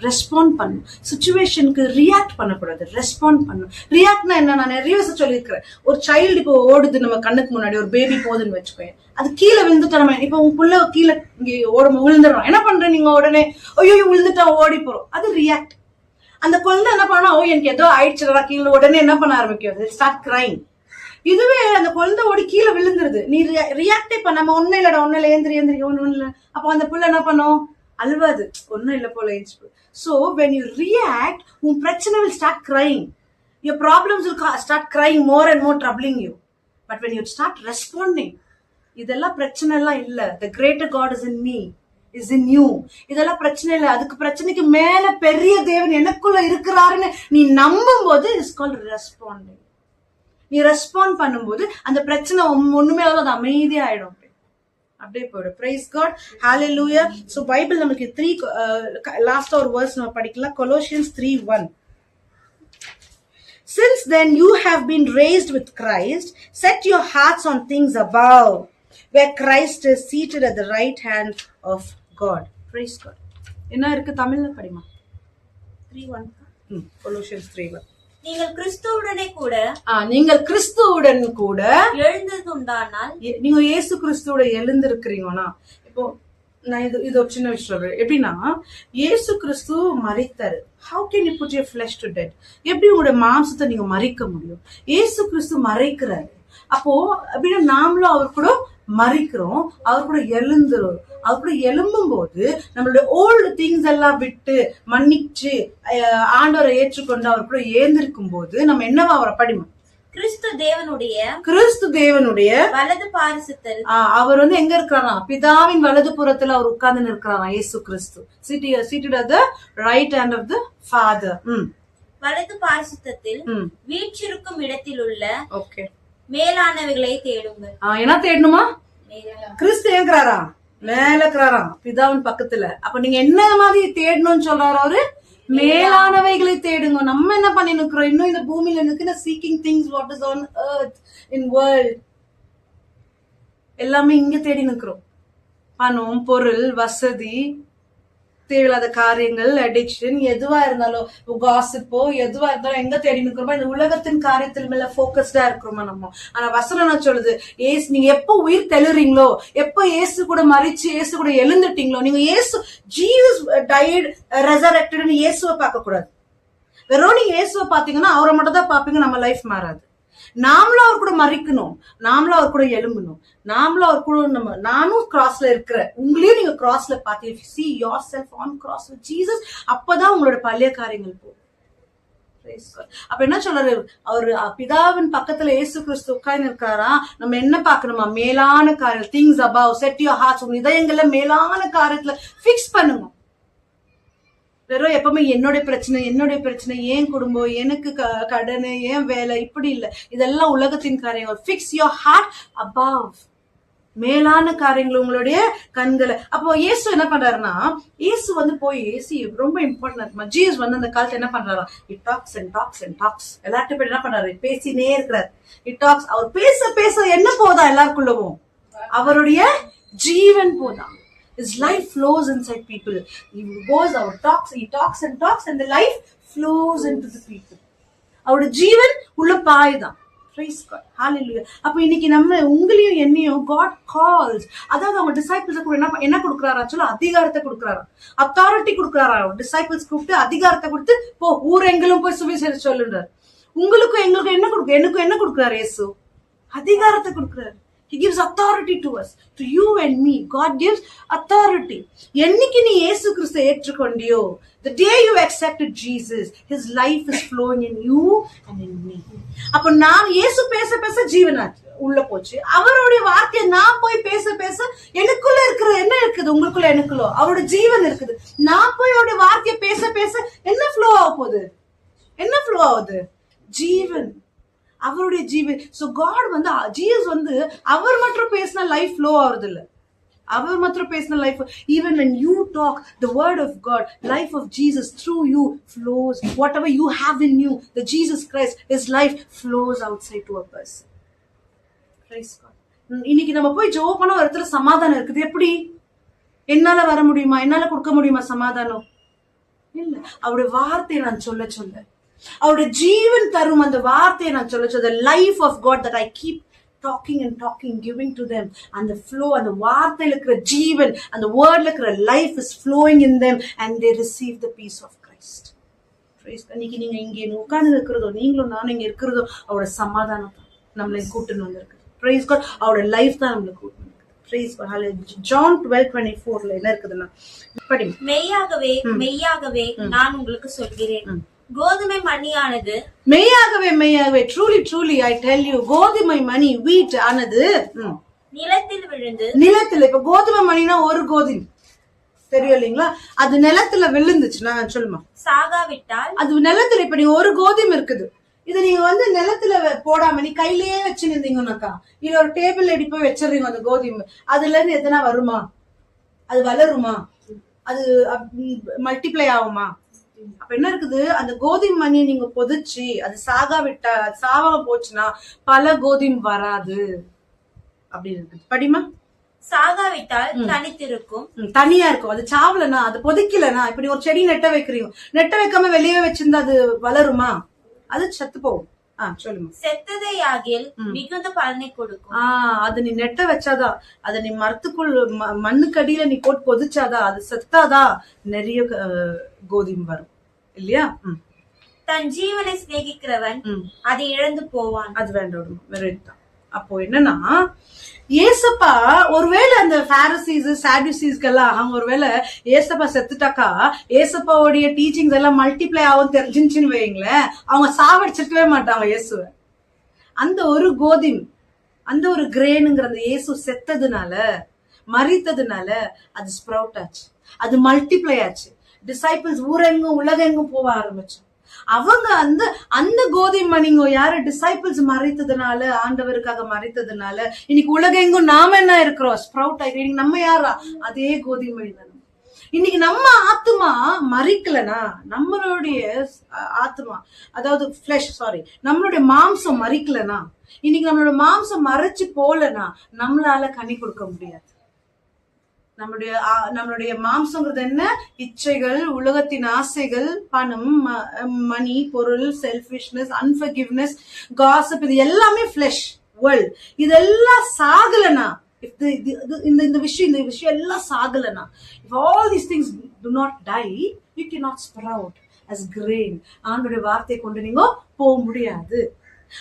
Respond பண்ணும். சிச்சுவேஷனுக்கு ரியாக்ட் பண்ணக்கூடாது, ரெஸ்பாண்ட் பண்ணும். ரியாக்ட்னா என்ன, நான் நிறைய விஷயம் சொல்லியிருக்கிறேன். ஒரு சைல்டு இப்போ ஓடுது நம்ம கண்ணுக்கு முன்னாடி, ஒரு பேபி போகுதுன்னு வச்சுக்கோங்க, அது கீழே விழுந்துட்டா நம்ம இப்போ உங்க புள்ள கீழே இங்கே விழுந்துடுறோம், என்ன பண்றேன் நீங்க உடனே ஐயோ விழுந்துட்டா ஓடி போறோம், அது ரியாக்ட். அந்த குழந்தை என்ன பண்ணா, ஓ எனக்கு ஏதோ ஆயிடுச்சுடா கீழே, உடனே என்ன பண்ண ஆரம்பிக்கும், ஸ்டார்ட் கிரைங். இதுவே அந்த குழந்தை ஓடி கீழே விழுந்துருது, நீ ரியாக்டே பண்ணாம ஒன்னும் இல்லடா ஒன்னும் இல்லை ஏந்திரி ஒன்னும் இல்லை, அப்போ அந்த புள்ள என்ன பண்ணும், அழுவாது, ஒன்னும் இல்லை போல ஏஞ்சி. So when you react, உன் பிரச்சனை will start crying, your problems will start crying more and more, troubling you. But when you start responding, இதெல்லாம் பிரச்சனை எல்லாம் இல்ல, the greater God is in me, is in you, இதெல்லாம் பிரச்சனை இல்ல, அதுக்கு பிரச்சனைக்கு மேல பெரிய தேவன் எனக்குள்ள இருக்கிறாருன்னு நீ நம்பும் போது is called responding. நீ ரெஸ்பாண்ட் பண்ணும்போது அந்த பிரச்சனை ஒண்ணுமே அது அமைதியா ஆயிடும், அப்படியே போயிடும். Praise God. Hallelujah. So Bible நமக்கு 3 லாஸ்ட் ஒரு verse நம்ம படிக்கலாம். Colossians 3:1. Since then you have been raised with Christ, set your hearts on things above, where Christ is seated at the right hand of God. Praise God. என்ன இருக்கு தமிழ்ல படிமா? 3:1. Colossians 3:1. நீங்கள் கிறிஸ்துவுடனே கூட நீங்கள் கிறிஸ்துவுடன் கூட எழுந்தது உண்டானால், நீங்க இயேசு கிறிஸ்துவோட எழுந்திருக்கிறீங்கன்னா, இப்போ நான் இது ஒரு சின்ன விஷயம் சொல்றேன். எப்படின்னா, இயேசு கிறிஸ்து மரித்தாரு. How can you put your flesh to death? எப்படி உங்களோட மாம்சத்தை நீங்க மறிக்க முடியும்? இயேசு கிறிஸ்து மறைக்கிறாரு. அப்போ அப்படின்னா நாமளும் அவர் கூட மறிக்கிறோம், அவர் கூட எழுந்துரும். அவர் கூட எழும்பும் போது நம்மளுடைய ஓல்டு திங்ஸ் எல்லாம் விட்டு மன்னிச்சு ஆண்டவரை ஏற்றுக்கொண்டு அவர் கூட ஏந்திருக்கும் போது நம்ம என்னவா அவரை படிமா, கிறிஸ்து தேவனுடைய வலது பாரிசத்தில், அவர் எங்க இருக்கிறாரா, பிதாவின் வலது புறத்துல அவர் உட்கார்ந்து இருக்கிறாரா, இயேசு கிறிஸ்து seated at the right hand of the Father. வலது பாரிசத்தில் வீற்றிருக்கும் இடத்தில் உள்ள ஓகே மேலானவைகளை தேடுங்கள். என்ன தேடணுமா, கிறிஸ்து இருக்கிறாரா, மேல இருக்கிறாரா, பிதாவின் பக்கத்துல. அப்ப நீங்க என்ன மாதிரி தேடணும்னு சொல்றாரு அவரு, மேலானவைகளை தேடுங்க. நம்ம என்ன பண்ணி நிக்கிறோம், இன்னும் இந்த பூமியில நிக்கிற seeking things what is on earth in world, எல்லாமே இங்க தேடி நிக்கிறோம். பணம், பொருள், வசதி, தேவையில்லாத காரியங்கள், அடிக்ஷன், எதுவா இருந்தாலும் காசிப்போ எதுவா இருந்தாலும் எங்க தேடி நிக்கிறோமோ, இந்த உலகத்தின் காரியத்தில் மேல போக்கஸ்டா இருக்கிறோமா நம்ம. ஆனா வசனம் சொல்லுது, ஏசு நீங்க எப்ப உயிர் தெழுறீங்களோ, எப்ப இயேசு கூட மறிச்சு இயேசு கூட எழுந்துட்டீங்களோ, நீங்க இயேசு ஜீசஸ் டைட் ரெசரக்டட் இயேசுவை பார்க்க கூடாது. வெறும் நீங்க இயேசுவை பாத்தீங்கன்னா அவரை மட்டும் தான் பாப்பீங்க, நம்ம லைஃப் மாறாது. நாமளும் அவர் கூட மறிக்கணும், நாமளும் அவர் கூட எழும்பணும், நாமளும் அவர் கூட நானும் கிராஸ்ல இருக்கிறேன், உங்களையும் நீங்க கிராஸ்ல பாத்து see yourself on cross with Jesus, அப்பதான் உங்களோட பழைய காரியங்கள் போகும். அப்ப என்ன சொல்றாரு அவரு, பிதாவின் பக்கத்துல இயேசு கிறிஸ்து உட்கார்ந்து இருக்கிறாரா, நம்ம என்ன பாக்கணுமா, மேலான காரியம், things above, set your hearts, உங்க இதயங்கள்ல மேலான காரியத்துல பிக்ஸ் பண்ணுங்க. வெறும் எப்பவுமே என்னுடைய பிரச்சனை, ஏன் குடும்பம், எனக்கு கடன், ஏன் வேலை, இப்படி இல்ல, இதெல்லாம் உலகத்தின் காரியங்கள். ஃபிக்ஸ் யோர் ஹார்ட் அபவ், மேலான காரியங்கள் உங்களுடைய கண்களை. அப்போ இயேசு என்ன பண்றாருன்னா, இயேசு போய் ரொம்ப இம்பார்ட்டன்ட். ஜீசஸ் அந்த காலத்துல என்ன பண்றாரா, it talks and talks and talks, எல்லார்ட்டும் என்ன பண்றாரு, பேசினே இருக்கிறார். இட் டாக்ஸ், அவர் பேச பேச என்ன போதா எல்லாருக்குள்ளவும், அவருடைய ஜீவன் போதா. His life flows inside people. He goes out, he talks and the life flows into the people. அவரோட ஜீவன் உள்ள பாய்தான். Praise God. Hallelujah. அப்ப இன்னைக்கு நம்ம உங்களையும் என்னையும் God calls. அதாவது அவங்க டிசைபிள்ஸ் கூட என்ன கொடுக்கறாரா சொல்ல, அதிகாரத்தை கொடுக்கறாரா, அத்தாரிட்டி கொடுக்கறாரா. டிசைபிள்ஸ் கூப்பிட்டு அதிகாரத்தை கொடுத்து போ ஊரெங்கிலும் போய் சுவிசேஷம் சொல்லுறாரு. உங்களுக்கும் எங்களுக்கும் என்ன கொடுக்க, எனக்கும் என்ன கொடுக்கறாரு இயேசு, அதிகாரத்தை கொடுக்கறாரு. He gives authority to us, to you and me. God gives authority. என்னைக்கு நீ இயேசு கிறிஸ்துவை ஏற்றுக்கொண்டியோ, the day you accepted Jesus, his life is flowing in you and in me. அப்ப நான் இயேசு பேச பேச ஜீவனாச்சு உள்ள போச்சு. அவருடைய வார்த்தையை நான் போய் பேச பேச எனக்குள்ள இருக்கிற என்ன இருக்குது, உங்களுக்குள்ள எனக்குள்ள அவருடைய ஜீவன் இருக்குது. நான் போய் அவருடைய வார்த்தையை பேச பேச என்ன ஃப்ளோ ஆக போகுது, என்ன ஃப்ளோ ஆகுது, ஜீவன், அவருடைய ஜீவன். சோ காட் வந்து ஜீசஸ் வந்து அவர் மட்டும் பேசினா லைஃப் ஃப்ளோ ஆகுறது இல்ல, அவர் மட்டும் பேசின life. even when you talk the word of God, life of Jesus through you flows. Whatever you have in you, the Jesus Christ, his life flows outside to a person. Praise God. இன்னைக்கு நம்ம போய் ஜெபம் பண்ண ஒரு இடத்துல சமாதானம் இருக்குது. எப்படி என்னால வர முடியுமா, என்னால கொடுக்க முடியுமா சமாதானம்? இல்ல. அவருடைய வார்த்தையை நான் சொல்ல சொல்ல, அவருடைய ஜீவன் தரும் அந்த வார்த்தையை நான் சொல்ல சொல்ல, the life of God that I keep talking and talking, giving to them, and the flow, and the வார்த்தையில இருக்கிற ஜீவன், and the wordல இருக்கிற life is flowing in them, and they receive the peace of Christ. Praise God. இன்னைக்கு நீங்க இங்கே உட்கார்ந்து இருக்கிறதோ, நீங்களும் நானும் இங்க இருக்கிறதோ, அவருடைய சமாதானம் தான் நம்மளை கூட்டுன்னு வந்திருக்கு. Praise God. அவருடைய லைஃப் தான் நம்மளை கூட்டு. Praise God. Hallelujah. John 12:24 என்ன இருக்குதுன்னா, படிங்க. மெய்யாகவே மெய்யாகவே நான் உங்களுக்கு சொல்கிறேன், கோதுமை மணியானது, மெய்யாகவே மெய்யாகவே, truly truly I tell you, கோதுமை மணி, வீட் ஆனது நிலத்தில் விழுந்து, நிலத்துல, இப்ப கோதுமை மணினா ஒரு கோதுமை தெரியும் இல்லைங்களா, அது நிலத்துல விழுந்துச்சுன்னா சொல்லுமா, சாகாவிட்டால், அது நிலத்துல, இப்ப நீங்க ஒரு கோதுமை இருக்குது, இதை நீங்க வந்து நிலத்துல போடாம நீ கையிலேயே வச்சு நின்றீங்கன்னாக்கா, இல்ல ஒரு டேபிள் எடி போய் வச்சிடுறீங்க அந்த கோதுமை, அதுல இருந்து எதனா வருமா, அது வளருமா, அது மல்டிப்ளை ஆகுமா? அப்ப என்ன இருக்குது, அந்த கோதுமை மணியை நீங்க பொதிச்சு அது சாகாவிட்டா, சாவாம போச்சுன்னா பல கோதுமை வராது அப்படி இருக்குது. படிமா. சாகாவிட்டால் தனித்திருக்கும், தனியா இருக்கும். அது சாவலனா, அது பொதிக்கலனா, இப்படி ஒரு செடி நெட்ட வைக்கிறீங்க, நெட்ட வைக்காம வெளியே வச்சிருந்தா அது வளருமா? அது செத்து போகும். சொல்லுங்க. செத்ததை ஆகில் மிகுந்த பலனை கொடுக்கும். அது நீ நெட்ட வச்சாதான், அதை நீ மரத்துக்குள் மண்ணுக்கடியில நீ போட்டு பொதிச்சாதான், அது செத்தாதான் நிறைய கோதுமை வரும் இல்லையா? தன் ஜீவனை சிநேகிக்கிறவன் அதை இழந்து போவான். அது வேண்டாம். அப்போ என்னன்னா, ஏசப்பா ஒருவேளை அந்த பாரிசீஸ் சாடுசீஸ்க்கெல்லாம் அவங்க ஒருவேளை ஏசப்பா செத்துட்டாக்கா ஏசப்பாவுடைய டீச்சிங்ஸ் எல்லாம் மல்டிப்ளை ஆகும் தெரிஞ்சுன்னு வைங்களேன், அவங்க சாவடிச்சிருக்கவே மாட்டாங்க இயேசுவை. அந்த ஒரு கோதுமை, அந்த ஒரு கிரேனுங்கிற அந்த இயேசு செத்ததுனால, மரித்ததுனால அது ஸ்ப்ரவுட் ஆச்சு, அது மல்டிப்ளை ஆச்சு. டிசைபிள்ஸ் ஊரெங்கும் உலகெங்கும் போக ஆரம்பிச்சு. அவங்க அந்த அந்த கோதுமை மணிங்க யாரு, டிசைபிள்ஸ் மறைத்ததுனால, ஆண்டவருக்காக மறைத்ததுனால இன்னைக்கு உலகெங்கும் நாம என்ன இருக்கிறோம், ஸ்ப்ரவுட் ஆகி. நம்ம யாரா, அதே கோதுமை மணி தானே. இன்னைக்கு நம்ம ஆத்மா மறிக்கலனா, நம்மளுடைய ஆத்மா, அதாவது ஃபிளஷ், சாரி, நம்மளுடைய மாம்சம் மறிக்கலனா, இன்னைக்கு நம்மளோட மாம்சம் மறைச்சு போலனா நம்மளால கனி கொடுக்க முடியாது. நம்மளுடைய மாம்சங்கிறது என்ன, இச்சைகள், உலகத்தின் ஆசைகள், பணம், மணி, பொருள், செல்ஃபிஷ்னஸ், அன்ஃபர்கிவ்னஸ், காசிப், இது எல்லாமே ஃபிளஷ் வேர்ல்ட். இதெல்லாம் சாகலனா, இந்த விஷயம் எல்லாம் சாகலனா, if all these things do not die, you cannot sprout as grain. ஆண்டவருடைய வார்த்தையை கொண்டு நீங்க போக முடியாது.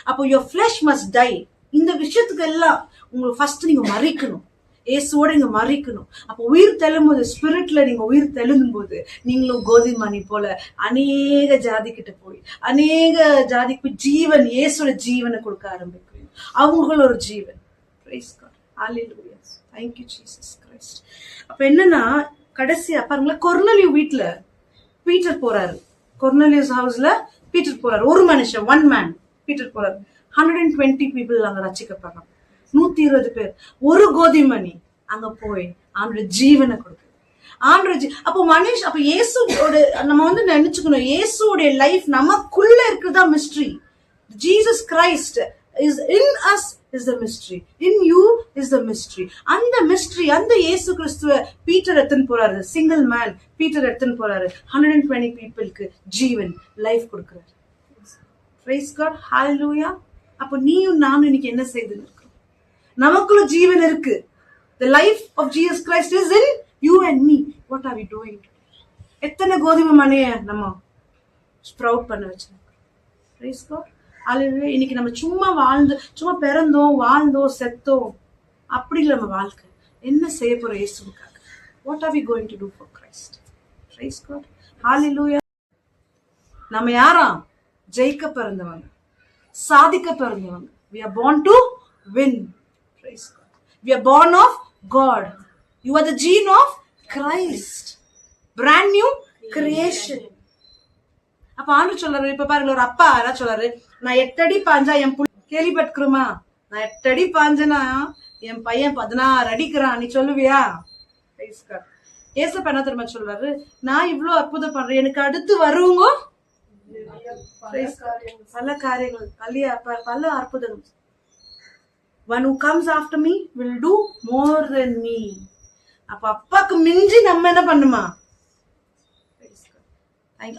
அப்போ your flesh must die. இந்த விஷயத்துக்கு எல்லாம் உங்களுக்கு ஃபர்ஸ்ட் நீங்க மறிக்கணும், ஏசுவோட நீங்க மறிக்கணும். அப்போ உயிர் தெழும் போது, ஸ்பிரிட்ல நீங்க உயிர் தெழுந்தும் போது, நீங்களும் கோதுமை மணி போல அநேக ஜாதி கிட்ட போய், அநேக ஜாதிக்கு ஜீவன், இயேசுவோட ஜீவனை கொடுக்க ஆரம்பிக்கிறீங்க. அவங்கள ஒரு ஜீவன். Praise God. Hallelujah. Thank you Jesus Christ. அப்ப என்னன்னா, கடைசியா பாருங்களேன், கொர்னேலியு வீட்டுல பீட்டர் போறாரு, கொர்னேலியஸ் ஹவுஸ்ல பீட்டர் போறாரு. ஒரு மனுஷன், ஒன் மேன் பீட்டர் போறாரு. 120 people அங்க ரட்சிக்கப்படுறாங்க. 120 பேர். ஒரு கோதுமணி அங்க போய் ஆண்டோட ஜீவனை கொடுக்குது. அப்போ அப்ப இயேசுவோட நம்ம வந்து நினைச்சுக்கணும், இயேசுடைய லைஃப் நமக்குள்ள இருக்குதா mystery. Jesus Christ is in us is the mystery, in you is the mystery. அந்த மிஸ்ட்ரி, அந்த இயேசு கிறிஸ்துவ பீட்டர் எடுத்துன்னு போறாரு. சிங்கிள் மேன் பீட்டர் எடுத்துன்னு போறாரு. 120 பீப்புளுக்கு ஜீவன், லைஃப் கொடுக்குறாரு. Praise God. Hallelujah. அப்போ நீயும் நானும் இன்னைக்கு என்ன செய்துன்னு இருக்கோம், நமக்குள்ள ஜீவன் இருக்கு. The life of Jesus Christ is in you and me. What are we doing? எத்தனை கோதுமை மணிய நம்ம ஸ்ப்ரவுட் பண்ண வச்சிருக்கோம். Praise God. Hallelujah. இன்னைக்கு நம்ம சும்மா பிறந்தோம், வாழ்ந்தோம், செத்தோம். அப்படி இல்லை நம்ம வாழ்க்கை. என்ன செய்ய போற இயேசுவுக்காக? What are we going to do for Christ? Praise God, hallelujah. நம்ம யாரா? ஜெயிக்க பிறந்தவங்க, சாதிக்க பிறந்தவங்க. we are born to win. Praise God. we are born of God. you are the gene of Christ, brand new creation. அப்ப ஆண்டு சொல்றாரு, இப்ப பாருங்க, ஒரு அப்பா என்ன சொல்றாரு, நான் 8 அடி பாஞ்சா என் கேள்விப்பட்டுக்கிறோமா? நான் 8 அடி பாஞ்சனா என் பையன் 16 அடிக்கிறான், நீ சொல்லுவியா? ஏசப்பா என்ன தெரியுமா சொல்றாரு, நான் இவ்வளவு அற்புதம் பண்றேன், எனக்கு அடுத்து வருவங்க பல காரியங்கள், பல அற்புதங்கள். one who comes after me will do more than me. அப்ப அப்பாக்கு மிஞ்சி நம்ம என்ன பண்ணுமா?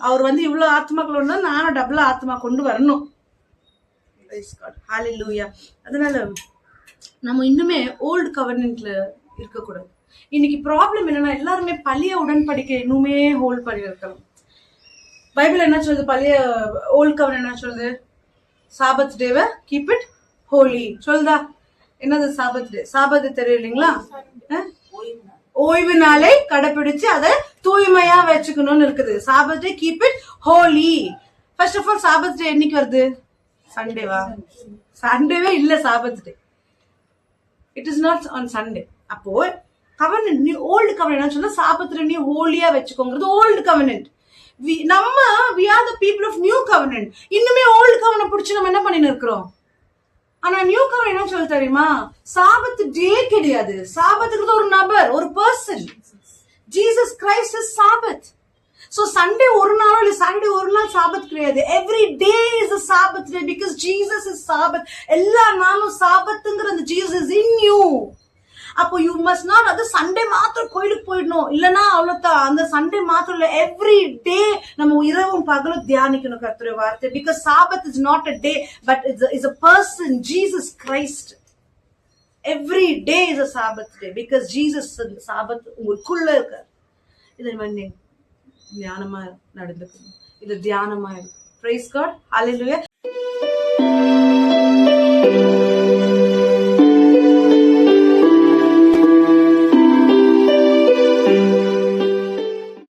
அவர் இவ்வளவு ஆத்மாக்கள் ஒண்ணு, நானும் டபுள் ஆத்மா கொண்டு வரணும். ஹalleluya. அதனால நம்ம இன்னுமே ஓல்டு கவர்னன்ட்ல இருக்கக்கூடாது. இன்னைக்கு ப்ராப்ளம் என்னன்னா, எல்லாருமே பழைய உடன்படிக்கை இன்னுமே ஹோல்ட் பண்ணி இருக்கலாம். பைபிள் என்ன சொல்லுது? பழைய ஓல்டு கவர்னன்ட் என்ன சொல்லுது? சாபத் டேவை கீப் இட் ஹோலி சொல்லுதா? என்னது சாபத் டே? சாபத்து தெரியும் இல்லைங்களா? ஓய்வு நாளை கடைபிடிச்சு அதை தூய்மையா வச்சுக்கணும்னு இருக்குது. Sabbath day keep it holy. First of all Sabbath day என்னைக்கு வருது? சண்டேவா? சண்டேவே இல்ல Sabbath day. It is not on Sunday. அப்போ கவர்னன்ட், நீ ஓல்டு கவர்னன்ட் என்ன சொன்னா, சாபத்துல நீ ஹோலியா வச்சுக்கோங்கிறது ஓல்டு கவர்னன்ட். நம்ம we are the people of new covenant. இன்னுமே ஓல்டு கவர்னன்ட் பிடிச்சு நம்ம என்ன பண்ணின்னு இருக்கிறோம்? ஆனா நியூ கவர்னன்ட் என்ன சொல்ல தெரியுமா? சாபத்து டே கிடையாது. சாபத்துக்கு ஒரு நபர், ஒரு person. Jesus Christ is Sabbath. So Sunday ஒரு நாளோ இல்ல சாட்டர்டே ஒரு நாள் சாபத் கிடையாது. Every day is a Sabbath day because Jesus is Sabbath. எல்லா நாளும் சாபத்துங்கிற அந்த Jesus is in you. அப்போ யூ மஸ்ட் நாட் அது சண்டே மாத்திரம் கோயிலுக்கு போயிடணும், இல்லைன்னா அவ்வளவுதான். அந்த சண்டே மாத்திரம் இல்ல, எவ்ரி டே நம்ம இரவும் பகலும் தியானிக்கணும் கர்த்தருடைய வார்த்தை. Because Sabbath is not a day but is a person, Jesus Christ. Every day is a Sabbath day because Jesus Sabbath உங்களுக்குள்ள இருக்கார். இதை வந்து ஞானமா நடந்துக்கணும், இது தியானமா இருக்கும். Praise God, hallelujah.